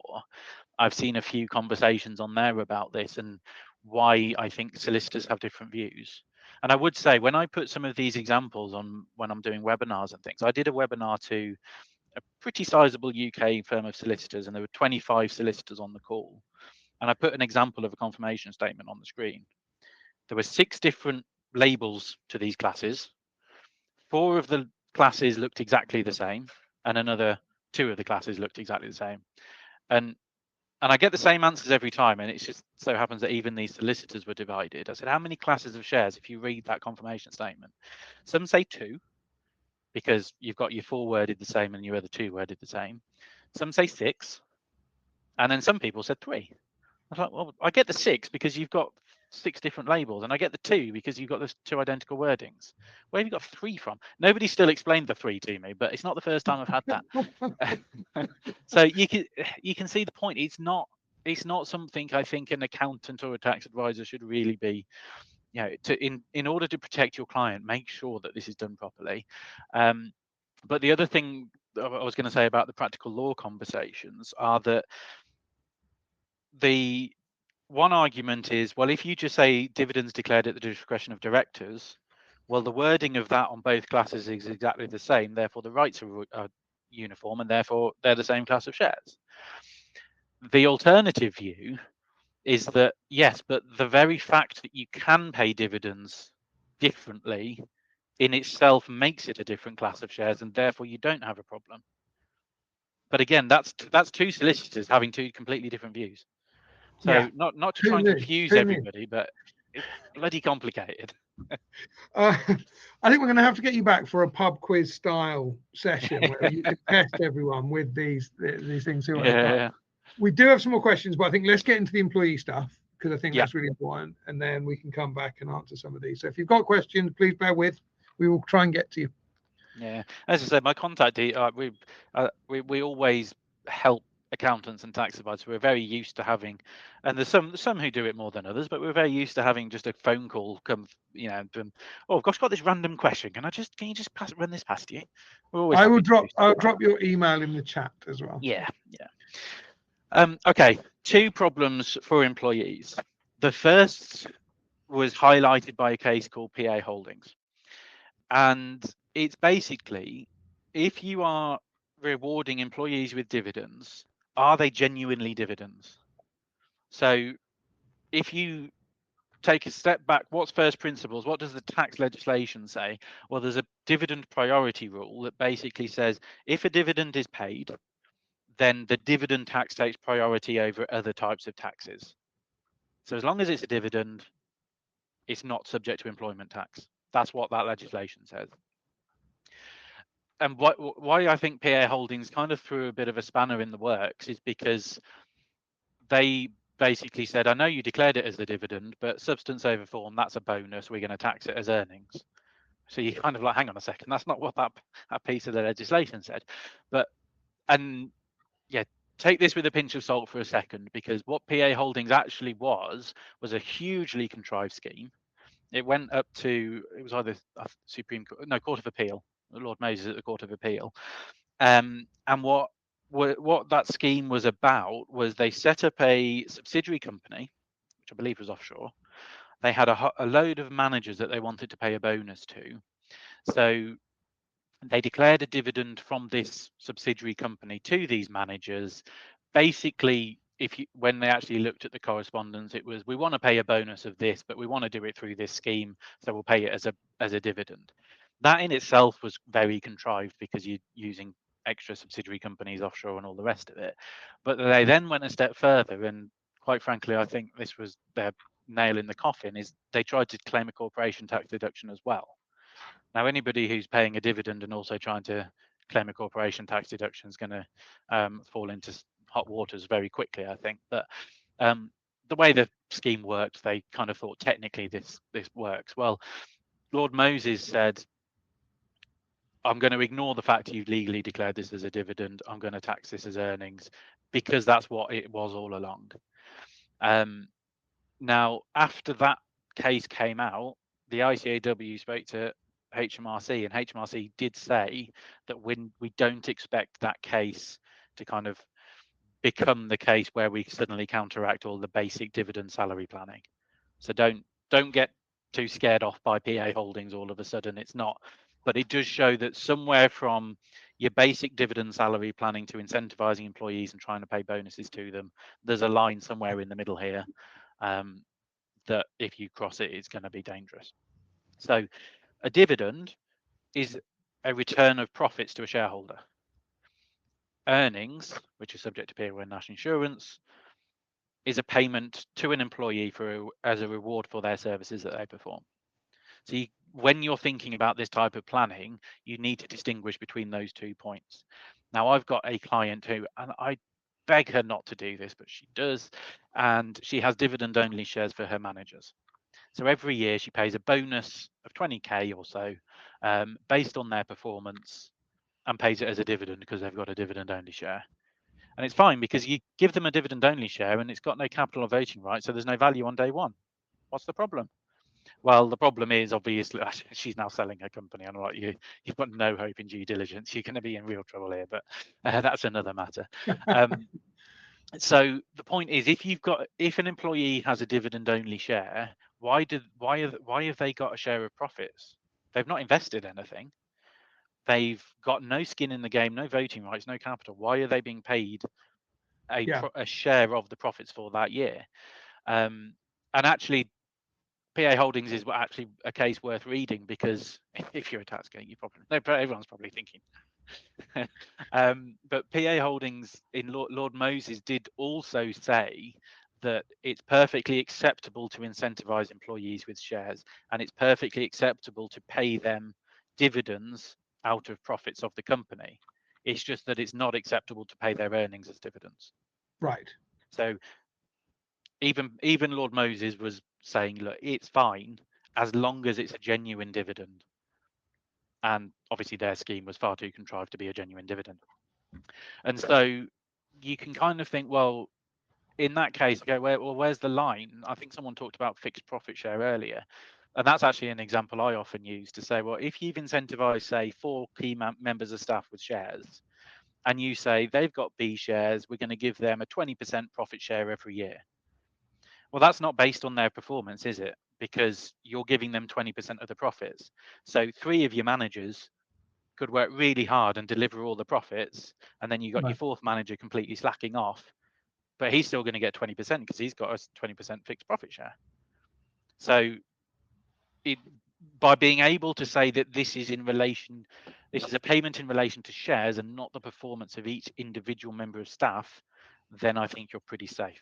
I've seen a few conversations on there about this and why I think solicitors have different views. And I would say, when I put some of these examples on when I'm doing webinars and things, I did a webinar to a pretty sizable UK firm of solicitors, and there were 25 solicitors on the call. And I put an example of a confirmation statement on the screen. There were 6 different labels to these classes. 4 of the classes looked exactly the same, and another 2 of the classes looked exactly the same. And I get the same answers every time, and it just so happens that even these solicitors were divided. I said, how many classes of shares if you read that confirmation statement? Some say 2, because you've got your 4 worded the same and your other 2 worded the same. Some say 6, and then some people said 3. I was like, well, I get the 6 because you've got 6 different labels, and I get the 2 because you've got those 2 identical wordings. Where have you got 3 from? Nobody still explained the 3 to me, but it's not the first time I've had that. So you can see the point. It's not something I think an accountant or a tax advisor should really be, in order to protect your client, make sure that this is done properly. But the other thing I was going to say about the practical law conversations are that the one argument is, well, if you just say dividends declared at the discretion of directors, well, the wording of that on both classes is exactly the same. Therefore, the rights are uniform, and therefore they're the same class of shares. The alternative view is that, yes, but the very fact that you can pay dividends differently in itself makes it a different class of shares, and therefore you don't have a problem. But again, that's 2 solicitors having 2 completely different views. So Yeah. not to try and confuse everybody, but it's bloody complicated. I think we're going to have to get you back for a pub quiz style session where you can test everyone with these things. Yeah. We do have some more questions, but I think let's get into the employee stuff, because I think Yeah. that's really important, and then we can come back and answer some of these. So if you've got questions, please bear with. We will try and get to you. Yeah, as I said, my contact we always help accountants and tax advisors. We're very used to having, and there's some who do it more than others, but we're very used to having just a phone call come, oh gosh, got this random question. Can you just run this past you? We're always I'll I'll drop your email in the chat as well. Yeah. Okay, 2 problems for employees. The first was highlighted by a case called PA Holdings. And it's basically, if you are rewarding employees with dividends, are they genuinely dividends? So if you take a step back, what's first principles? What does the tax legislation say? Well, there's a dividend priority rule that basically says if a dividend is paid, then the dividend tax takes priority over other types of taxes. So as long as it's a dividend, it's not subject to employment tax. That's what that legislation says. and why I think PA Holdings kind of threw a bit of a spanner in the works is because they basically said, I know you declared it as a dividend, but substance over form, that's a bonus. We're going to tax it as earnings. So you kind of like, hang on a second, that's not what that piece of the legislation said. But, and yeah, take this with a pinch of salt for a second, because what PA Holdings actually was a hugely contrived scheme. It went up to, it was either Court of Appeal, Lord Moses at the Court of Appeal. And what that scheme was about was they set up a subsidiary company, which I believe was offshore. They had a load of managers that they wanted to pay a bonus to. So they declared a dividend from this subsidiary company to these managers. Basically, when they actually looked at the correspondence, it was, we want to pay a bonus of this, but we want to do it through this scheme, so we'll pay it as a dividend. That in itself was very contrived because you're using extra subsidiary companies offshore and all the rest of it. But they then went a step further, and quite frankly, I think this was their nail in the coffin, is they tried to claim a corporation tax deduction as well. Now, anybody who's paying a dividend and also trying to claim a corporation tax deduction is going to fall into hot waters very quickly, I think. But the way the scheme worked, they kind of thought technically this works. Well, Lord Moses said, I'm going to ignore the fact you've legally declared this as a dividend. I'm going to tax this as earnings, because that's what it was all along. Now, after that case came out, the ICAW spoke to HMRC, and HMRC did say that when we don't expect that case to kind of become the case where we suddenly counteract all the basic dividend salary planning. So don't get too scared off by PA Holdings all of a sudden. It's not, but it does show that somewhere from your basic dividend salary planning to incentivizing employees and trying to pay bonuses to them, there's a line somewhere in the middle here. That if you cross it, it's going to be dangerous. So a dividend is a return of profits to a shareholder. Earnings, which is subject to payroll and national insurance, is a payment to an employee as a reward for their services that they perform. So when you're thinking about this type of planning, you need to distinguish between those 2 points. Now, I've got a client who, and I beg her not to do this, but she does, and she has dividend-only shares for her managers. So every year she pays a bonus of 20k or so based on their performance, and pays it as a dividend because they've got a dividend only share. And it's fine because you give them a dividend only share and it's got no capital or voting rights, so there's no value on day one. What's the problem? Well, the problem is obviously she's now selling her company. And like you've got no hope in due diligence. You're going to be in real trouble here, but that's another matter. So the point is, if an employee has a dividend only share, why have they got a share of profits? They've not invested anything. They've got no skin in the game, no voting rights, no capital. Why are they being paid a share of the profits for that year? And actually, PA Holdings is actually a case worth reading, because if you're a tax geek, everyone's probably thinking. But PA Holdings in Lord Moses did also say that it's perfectly acceptable to incentivize employees with shares, and it's perfectly acceptable to pay them dividends out of profits of the company. It's just that it's not acceptable to pay their earnings as dividends. Right. So even Lord Moses was saying, look, it's fine as long as it's a genuine dividend. And obviously their scheme was far too contrived to be a genuine dividend. And so you can kind of think, well, in that case, okay, where's the line? I think someone talked about fixed profit share earlier. And that's actually an example I often use to say, well, if you've incentivized, say, 4 key members of staff with shares, and you say they've got B shares, we're going to give them a 20% profit share every year. Well, that's not based on their performance, is it? Because you're giving them 20% of the profits. So 3 of your managers could work really hard and deliver all the profits, and then you got your 4th manager completely slacking off, but he's still going to get 20% because he's got a 20% fixed profit share. So by being able to say that this is a payment in relation to shares and not the performance of each individual member of staff, then I think you're pretty safe.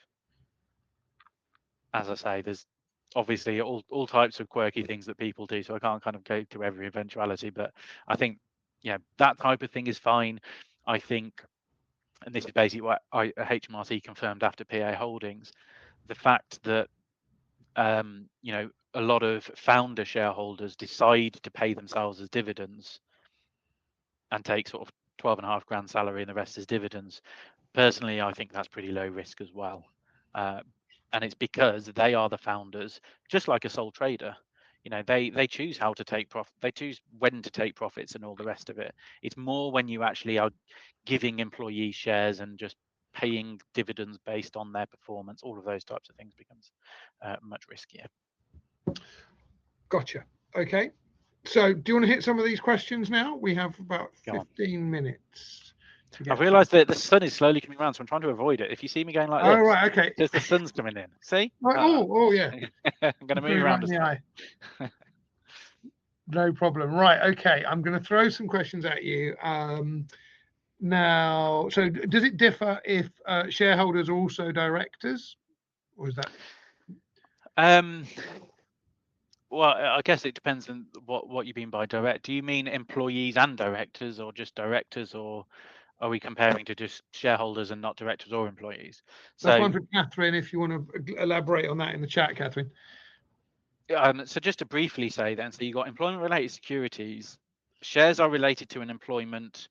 As I say, there's obviously all types of quirky things that people do, so I can't kind of go to every eventuality, but I think yeah, that type of thing is fine. I think, and this is basically what HMRC confirmed after PA Holdings, the fact that you know, a lot of founder shareholders decide to pay themselves as dividends and take sort of 12.5 grand salary and the rest as dividends. Personally, I think that's pretty low risk as well. And it's because they are the founders, just like a sole trader. You know, they choose how to take profit, they choose when to take profits and all the rest of it. It's more when you actually are giving employees shares and just paying dividends based on their performance, all of those types of things becomes much riskier. Gotcha. Okay. So do you want to hit some of these questions now? We have about Go on. 15 minutes. I've realised that the sun is slowly coming around, so I'm trying to avoid it. If you see me going like this, oh, right, okay. just the sun's coming in. See? Right. Oh, yeah. I'm going to move around a bit. No problem. Right. Okay. I'm going to throw some questions at you. Now, so does it differ if shareholders are also directors, or is that? Well, I guess it depends on what you mean by direct. Do you mean employees and directors, or just directors, or are we comparing to just shareholders and not directors or employees? That's one for Catherine, if you want to elaborate on that in the chat, Catherine. So just to briefly say then, so you've got employment-related securities. Shares are related to an employment,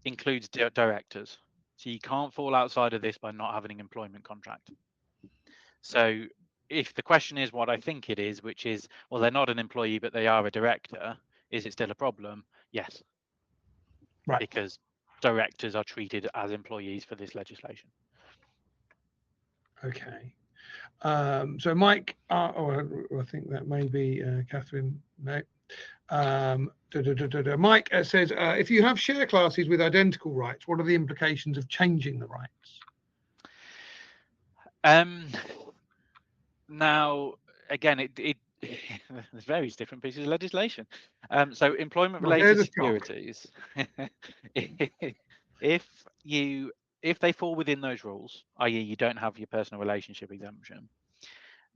includes directors. So you can't fall outside of this by not having an employment contract. So if the question is what I think it is, which is, well, they're not an employee, but they are a director, is it still a problem? Yes. Right. Because directors are treated as employees for this legislation. Okay. So Mike, I think that may be Catherine. No. Mike says, if you have share classes with identical rights, what are the implications of changing the rights? Now, again, there's various different pieces of legislation. So employment-related securities, if they fall within those rules, i.e. you don't have your personal relationship exemption,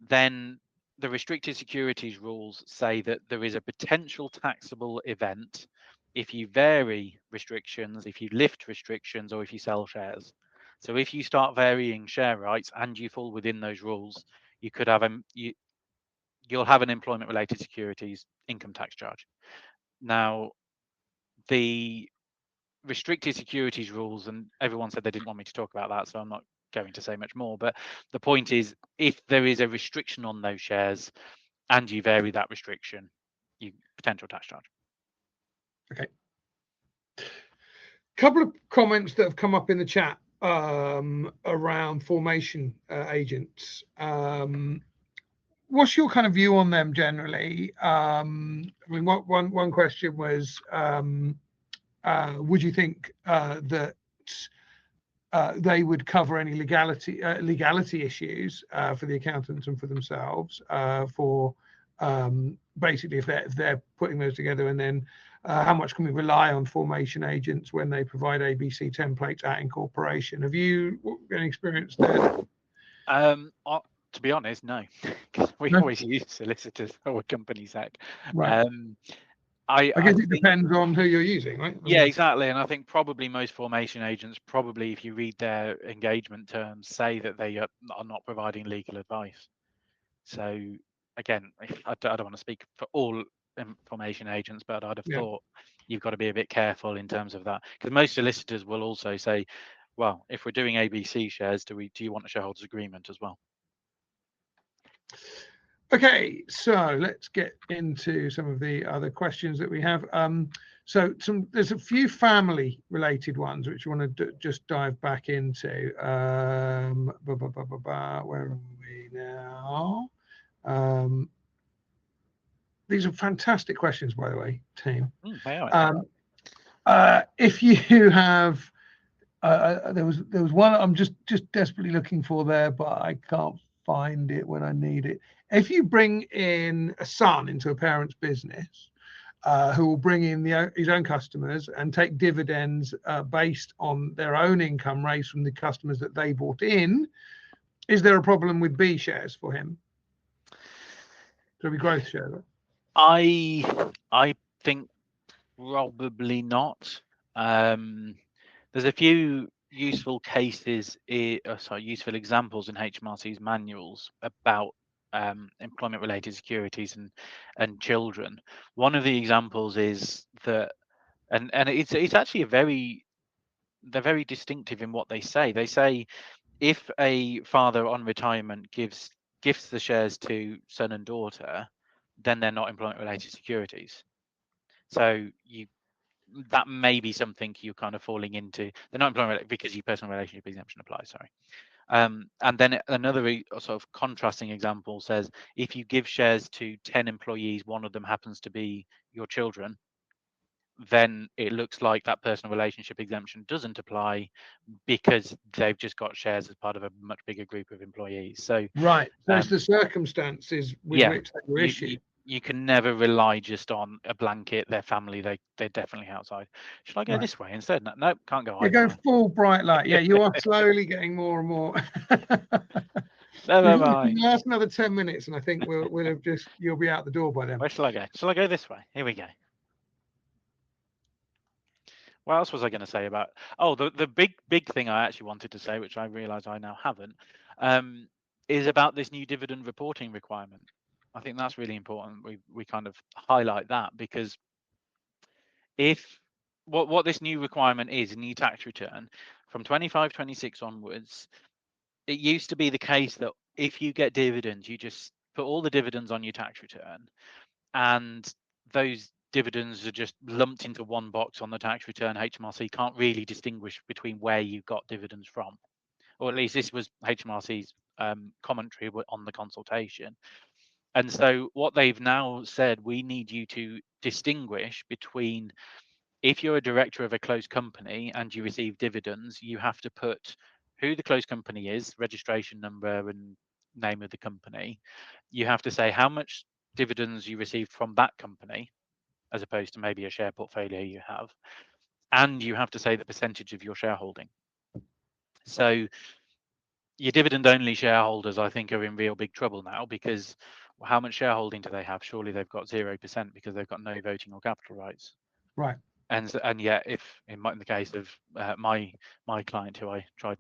then the restricted securities rules say that there is a potential taxable event if you vary restrictions, if you lift restrictions, or if you sell shares. So if you start varying share rights and you fall within those rules, you could have you'll have an employment-related securities income tax charge. Now, the restricted securities rules, and everyone said they didn't want me to talk about that, so I'm not going to say much more. But the point is, if there is a restriction on those shares and you vary that restriction, you potential tax charge. Okay. Couple of comments that have come up in the chat around formation agents. What's your kind of view on them generally? I mean, one question was, would you think that they would cover any legality issues for the accountants and for themselves for basically if they're putting those together, and then how much can we rely on formation agents when they provide ABC templates at incorporation? Have you any experience there? To be honest, no. We always use solicitors or companies act. Right. I guess it depends on who you're using, right? Yeah, exactly. And I think probably most formation agents, probably if you read their engagement terms, say that they are not providing legal advice. So again, I don't want to speak for all formation agents, but I'd have thought you've got to be a bit careful in terms of that, because most solicitors will also say, well, if we're doing ABC shares, do you want a shareholders agreement as well? Okay, so let's get into some of the other questions that we have. So there's a few family related ones which we want to just dive back into. Where are we now? These are fantastic questions, by the way, team. If you have, there was one I'm just desperately looking for there, but I can't find it when I need it. If you bring in a son into a parent's business, who will bring in his own customers and take dividends based on their own income raised from the customers that they brought in, is there a problem with B shares for him? So be growth shares. I think Probably not. There's a few useful cases, useful examples in HMRC's manuals about employment-related securities and children. One of the examples is that, and it's actually they're very distinctive in what they say. They say if a father on retirement gifts the shares to son and daughter, then they're not employment-related securities. So that may be something you're kind of falling into. They're not employment because your personal relationship exemption applies. Sorry. And then another sort of contrasting example says if you give shares to 10 employees, one of them happens to be your children, then it looks like that personal relationship exemption doesn't apply because they've just got shares as part of a much bigger group of employees. So Right. So it's the circumstances with yeah, which they were issued. you can never rely just on a blanket. Their family, they're definitely outside. Should I go Right. this way instead? No, nope, can't go You either go way. full bright light. Yeah, you are slowly getting more and more. Never The mind. last another 10 minutes, and I think we'll have you'll be out the door by then. Where shall I go? Shall I go this way? Here we go. What else was I going to say about? Oh, the big thing I actually wanted to say, which I realise I now haven't, is about this new dividend reporting requirement. I think that's really important. We kind of highlight that because if what this new requirement is, a new tax return from 25-26 onwards, it used to be the case that if you get dividends, you just put all the dividends on your tax return, and those dividends are just lumped into one box on the tax return. HMRC can't really distinguish between where you got dividends from, or at least this was HMRC's commentary on the consultation. And so what they've now said, we need you to distinguish between if you're a director of a closed company and you receive dividends, you have to put who the closed company is, registration number and name of the company. You have to say how much dividends you received from that company, as opposed to maybe a share portfolio you have. And you have to say the percentage of your shareholding. So your dividend only shareholders, I think, are in real big trouble now because how much shareholding do they have? Surely they've got 0% because they've got no voting or capital rights. Right. And yet, if in the case of my client who I tried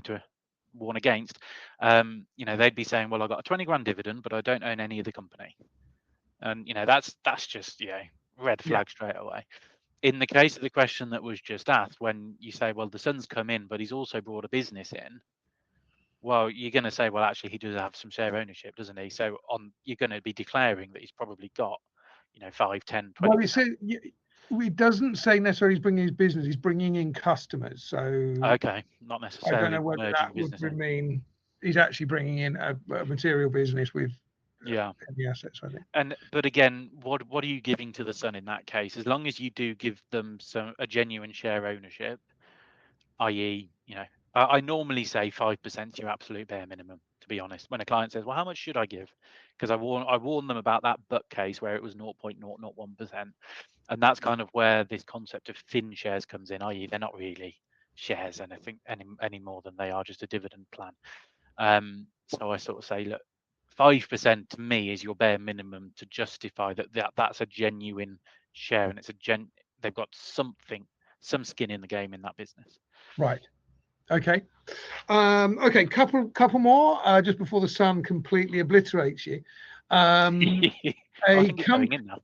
to warn against, they'd be saying, well, I got a 20 grand dividend, but I don't own any of the company, and that's just red flag straight away. In the case of the question that was just asked, when you say, well, the son's come in, but he's also brought a business in, well, you're going to say, well, actually, he does have some share ownership, doesn't he? So you're going to be declaring that he's probably got 5, 10, 20%. Well, it doesn't say necessarily he's bringing his business. He's bringing in customers. So okay, not necessarily. I don't know whether that would mean he's actually bringing in a material business with any assets, I think. But again, what are you giving to the son in that case? As long as you do give them a genuine share ownership, i.e., I normally say 5% your absolute bare minimum. To be honest, when a client says, "Well, how much should I give?" Because I warn them about that Buck case where it was 0.001%, and that's kind of where this concept of thin shares comes in. I.e., they're not really shares anything any more than they are just a dividend plan. So I sort of say, look, 5% to me is your bare minimum to justify that's a genuine share, and they've got some skin in the game in that business. Right. Okay. Okay. Couple more just before the sun completely obliterates you. I think it's going in now.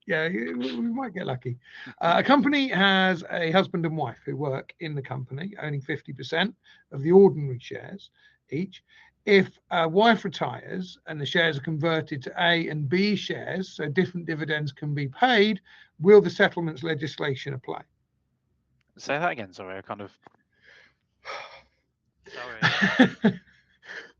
Yeah, we might get lucky. A company has a husband and wife who work in the company, owning 50% of the ordinary shares each. If a wife retires and the shares are converted to A and B shares, so different dividends can be paid, will the settlements legislation apply? Say that again. Sorry, I kind of. Sorry.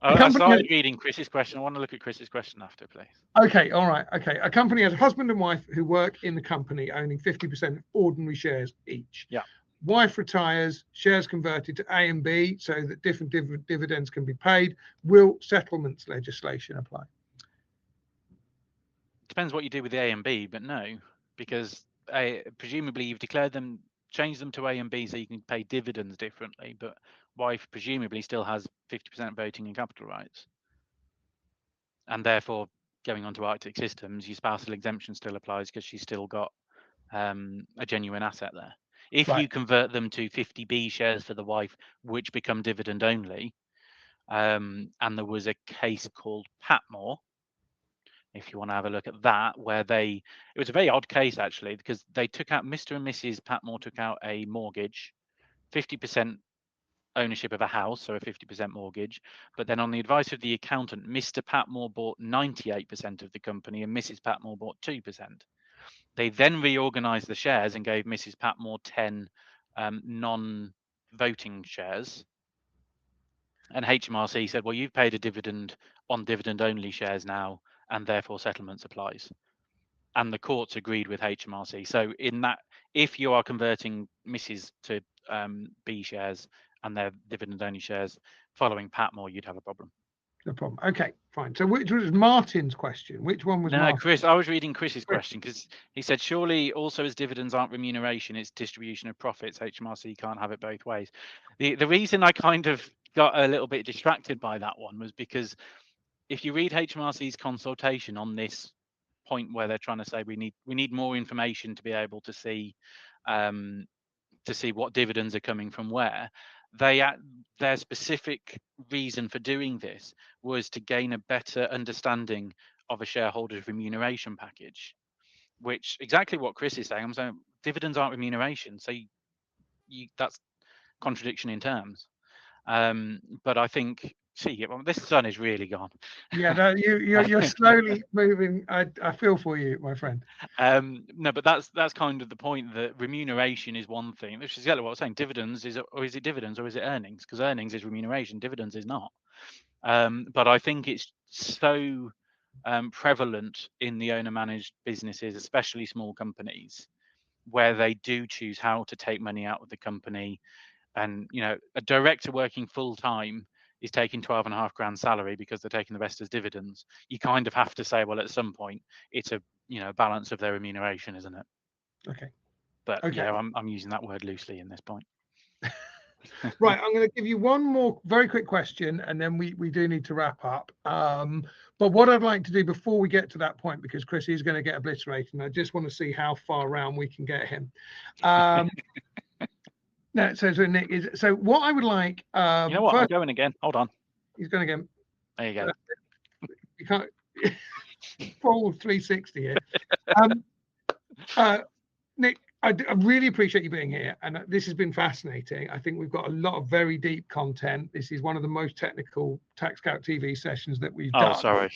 I started reading Chris's question. I want to look at Chris's question after, please. Okay, all right. Okay. A company has a husband and wife who work in the company, owning 50% of ordinary shares each. Yeah. Wife retires, shares converted to A and B so that different dividends can be paid. Will settlements legislation apply? Depends what you do with the A and B, but no, because presumably you've declared them, changed them to A and B so you can pay dividends differently, but wife presumably still has 50% voting and capital rights, and therefore going on to Arctic Systems, your spousal exemption still applies because she's still got a genuine asset there. If Right. you convert them to 50B shares for the wife, which become dividend only, and there was a case called Patmore, if you want to have a look at that, where it was a very odd case actually, because they took out, Mr. and Mrs. Patmore took out a mortgage, 50% ownership of a house, so a 50% mortgage. But then on the advice of the accountant, Mr. Patmore bought 98% of the company and Mrs. Patmore bought 2%. They then reorganized the shares and gave Mrs. Patmore 10 non-voting shares. And HMRC said, well, you've paid a dividend on dividend-only shares now, and therefore settlement applies. And the courts agreed with HMRC. So in that, if you are converting Mrs. to B shares and their dividend-only shares following Patmore, you'd have a problem. No problem. Okay, fine. So which was Martin's question? Which one was Martin? Chris, I was reading Chris's question because he said, surely also as dividends aren't remuneration, it's distribution of profits. HMRC can't have it both ways. The reason I kind of got a little bit distracted by that one was because if you read HMRC's consultation on this point where they're trying to say we need more information to be able to see what dividends are coming from where, their specific reason for doing this was to gain a better understanding of a shareholder's remuneration package, which exactly what Chris is saying. I'm saying dividends aren't remuneration, so that's contradiction in terms. But I think, this sun is really gone. Yeah, no, you're slowly moving. I feel for you, my friend. No, but that's kind of the point, that remuneration is one thing, which is exactly what I was saying. Dividends is it dividends or is it earnings? Because earnings is remuneration, dividends is not. But I think it's so prevalent in the owner-managed businesses, especially small companies, where they do choose how to take money out of the company. And a director working full-time is taking 12.5 grand salary because they're taking the rest as dividends. You kind of have to say, well, at some point it's a balance of their remuneration, isn't it? Okay. But okay. I'm using that word loosely in this point. Right, I'm going to give you one more very quick question, and then we do need to wrap up. But what I'd like to do before we get to that point, because Chris is going to get obliterated, and I just want to see how far around we can get him. No, so Nick is. So what I would like. You know what? I'm going again. Hold on. He's going again. There you go. You can't. Full 360 here. Nick, I really appreciate you being here, and this has been fascinating. I think we've got a lot of very deep content. This is one of the most technical TaxCalc TV sessions that we've done. Oh, sorry.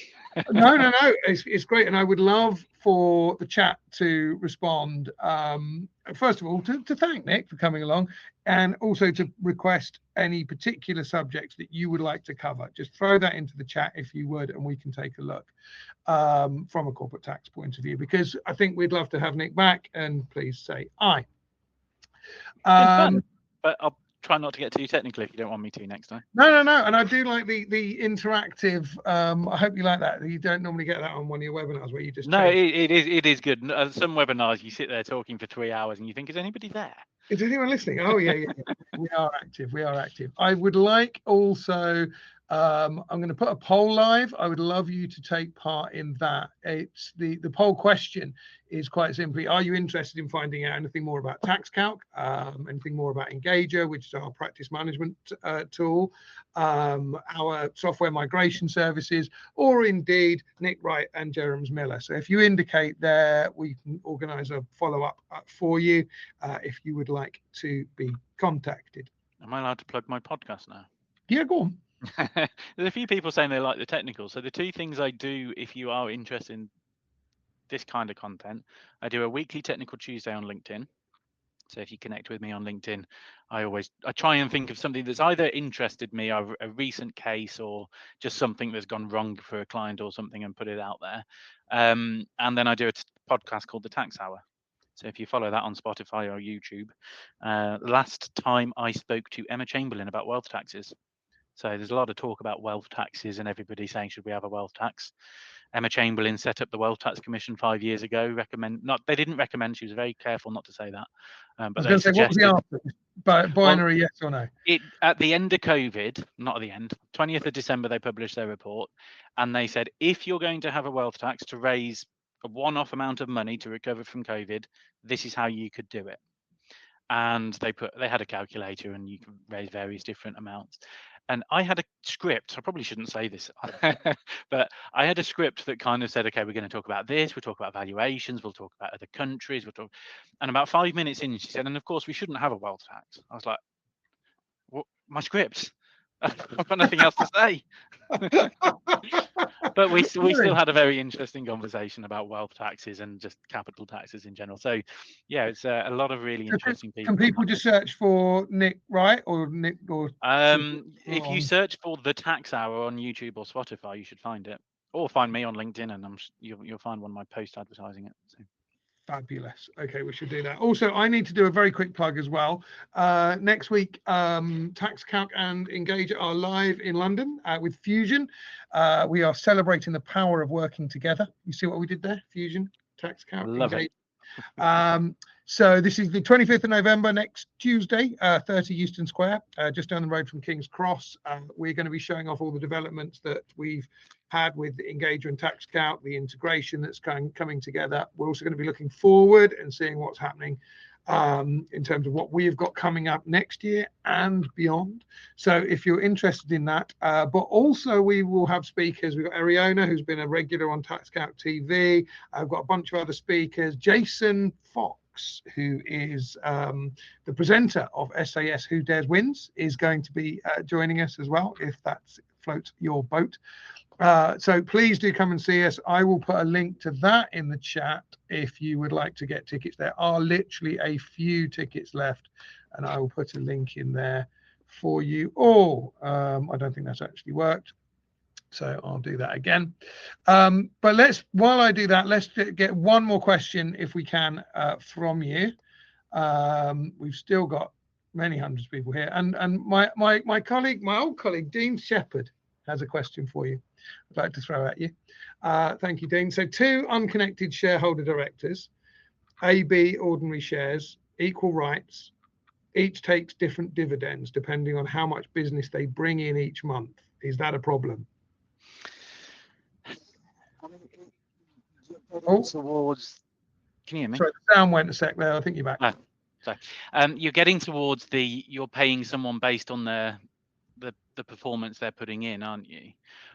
No, it's great, and I would love for the chat to respond. First of all, to thank Nick for coming along, and also to request any particular subjects that you would like to cover. Just throw that into the chat if you would, and we can take a look from a corporate tax point of view, because I think we'd love to have Nick back, and please say aye. But I'll try not to get too technical if you don't want me to next time. No, and I do like the interactive. I hope you like that. You don't normally get that on one of your webinars where you just it is good. Some webinars you sit there talking for 3 hours and you think, is anybody there? Is anyone listening? Oh yeah. We are active. I would like also, I'm going to put a poll live. I would love you to take part in that. It's the poll question is quite simply, are you interested in finding out anything more about TaxCalc, anything more about Engager, which is our practice management tool, our software migration services, or indeed Nick Wright and Jerem's Miller. So if you indicate there, we can organize a follow-up for you if you would like to be contacted. Am I allowed to plug my podcast now? Yeah, go on. There's a few people saying they like the technical. So the two things I do, if you are interested in this kind of content, I do a weekly Technical Tuesday on LinkedIn. So if you connect with me on LinkedIn, I try and think of something that's either interested me, or a recent case, or just something that's gone wrong for a client or something, and put it out there. And then I do a podcast called The Tax Hour. So if you follow that on Spotify or YouTube, last time I spoke to Emma Chamberlain about wealth taxes. So there's a lot of talk about wealth taxes and everybody saying, should we have a wealth tax? Emma Chamberlain set up the Wealth Tax Commission 5 years ago. They didn't recommend, she was very careful not to say that. But they suggested, what was the answer? Binary, yes or no? At the end of COVID, not at the end, 20th of December, they published their report, and they said if you're going to have a wealth tax to raise a one-off amount of money to recover from COVID, this is how you could do it. And they had a calculator, and you can raise various different amounts. And I had a script. I probably shouldn't say this, but I had a script that kind of said, okay, we're going to talk about this. We'll talk about valuations. We'll talk about other countries. We'll talk. And about 5 minutes in, she said, and of course, we shouldn't have a wealth tax. I was like, what? My script? I've got nothing else to say. But we still had a very interesting conversation about wealth taxes and just capital taxes in general. So yeah, it's a lot of really interesting people. Can people just search for Nick Wright or Nick or? If you search for The Tax Hour on YouTube or Spotify, you should find it, or find me on LinkedIn, and you'll find one of my posts advertising it. So. Fabulous. Okay, we should do that. Also, I need to do a very quick plug as well. Next week, TaxCalc and Engage are live in London with Fusion. We are celebrating the power of working together. You see what we did there? Fusion, TaxCalc, Love Engage. it. So this is the 25th of November, next Tuesday, 30 Euston Square, just down the road from King's Cross. We're going to be showing off all the developments that we've had with Engage and TaxCalc, the integration that's coming together. We're also going to be looking forward and seeing what's happening in terms of what we've got coming up next year and beyond. So if you're interested in that, but also we will have speakers. We've got Ariona, who's been a regular on TaxCalc TV. I've got a bunch of other speakers. Jason Fox, who is the presenter of SAS Who Dares Wins, is going to be joining us as well, if that floats your boat. So please do come and see us. I will put a link to that in the chat if you would like to get tickets. There are literally a few tickets left, and I will put a link in there for you all. I don't think that's actually worked, so I'll do that again. But while I do that, let's get one more question, if we can, from you. We've still got many hundreds of people here, and my old colleague Dean Shepherd has a question for you I'd like to throw at you. Thank you, Dean. So 2 unconnected shareholder directors, AB ordinary shares, equal rights, each takes different dividends depending on how much business they bring in each month. Is that a problem? Towards, can you hear me? Sorry, the sound went a sec there. I think you're back. Sorry. You're getting towards you're paying someone based on the performance they're putting in, aren't you?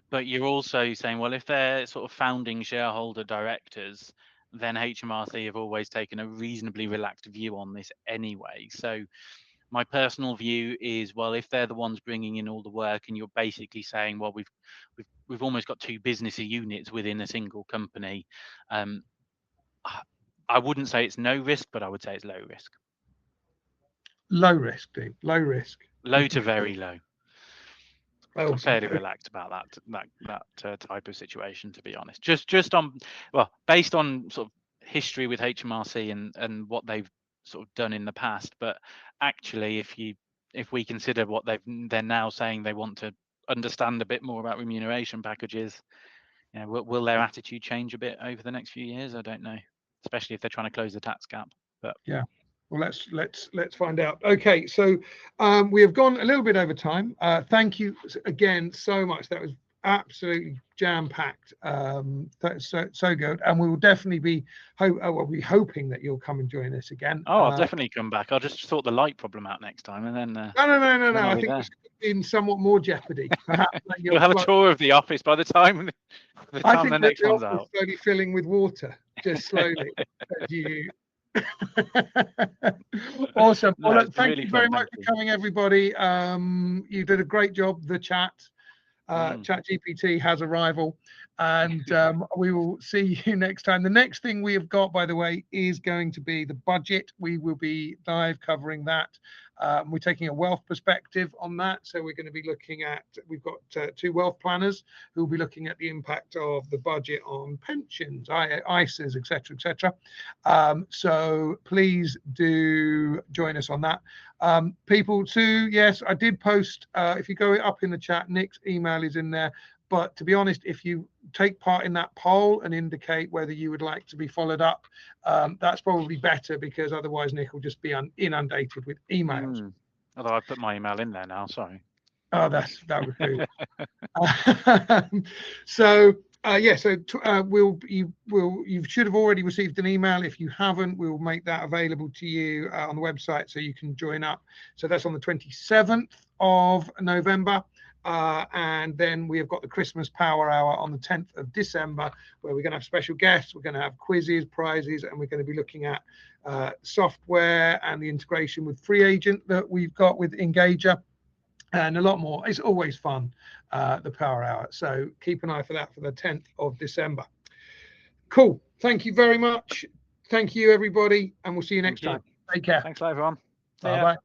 But you're also saying, well, if they're sort of founding shareholder directors, then HMRC have always taken a reasonably relaxed view on this anyway. So my personal view is, well, if they're the ones bringing in all the work, and you're basically saying, well, we've almost got 2 business units within a single company, I wouldn't say it's no risk, but I would say it's low risk. Low risk, Dean. Low risk. Low to very low. Oh, I'm fairly relaxed about that type of situation, to be honest. Just on, well, based on sort of history with HMRC and what they've sort of done in the past. But actually, if we consider what they're now saying they want to understand a bit more about remuneration packages, you know, will their attitude change a bit over the next few years? I don't know, especially if they're trying to close the tax gap. But yeah. Well, let's find out. Okay, so we have gone a little bit over time. Thank you again so much. That was absolutely jam-packed. That's so good, and we will definitely be hoping that you'll come and join us again. Oh, I'll definitely come back. I'll just sort the light problem out next time, and then no. I think we're in somewhat more jeopardy. Perhaps you'll have a tour of the office by the time the next one's out. Slowly filling with water, just slowly. As you. Awesome. Well, look, thank you very much for coming, everybody. You did a great job. The chat GPT has a rival, and we will see you next time. The next thing we have got, by the way, is going to be the budget. We will be live covering that. We're taking a wealth perspective on that, so we're going to be looking at, we've got 2 wealth planners who will be looking at the impact of the budget on pensions, ISAs, etc. So please do join us on that. People too, yes, I did post, if you go up in the chat, Nick's email is in there. But to be honest, if you take part in that poll and indicate whether you would like to be followed up, that's probably better, because otherwise Nick will just be inundated with emails. Although I put my email in there now, sorry. Oh, that was cool. So yeah, so you should have already received an email. If you haven't, we'll make that available to you on the website so you can join up. So that's on the 27th of November. And then we have got the Christmas Power Hour on the 10th of December, where we're going to have special guests, we're going to have quizzes, prizes, and we're going to be looking at software and the integration with Free Agent that we've got with Engager, and a lot more. It's always fun, the Power Hour. So keep an eye for that for the 10th of December. Cool. Thank you very much. Thank you, everybody, and we'll see you next time. Take care. Thanks, everyone. Bye-bye.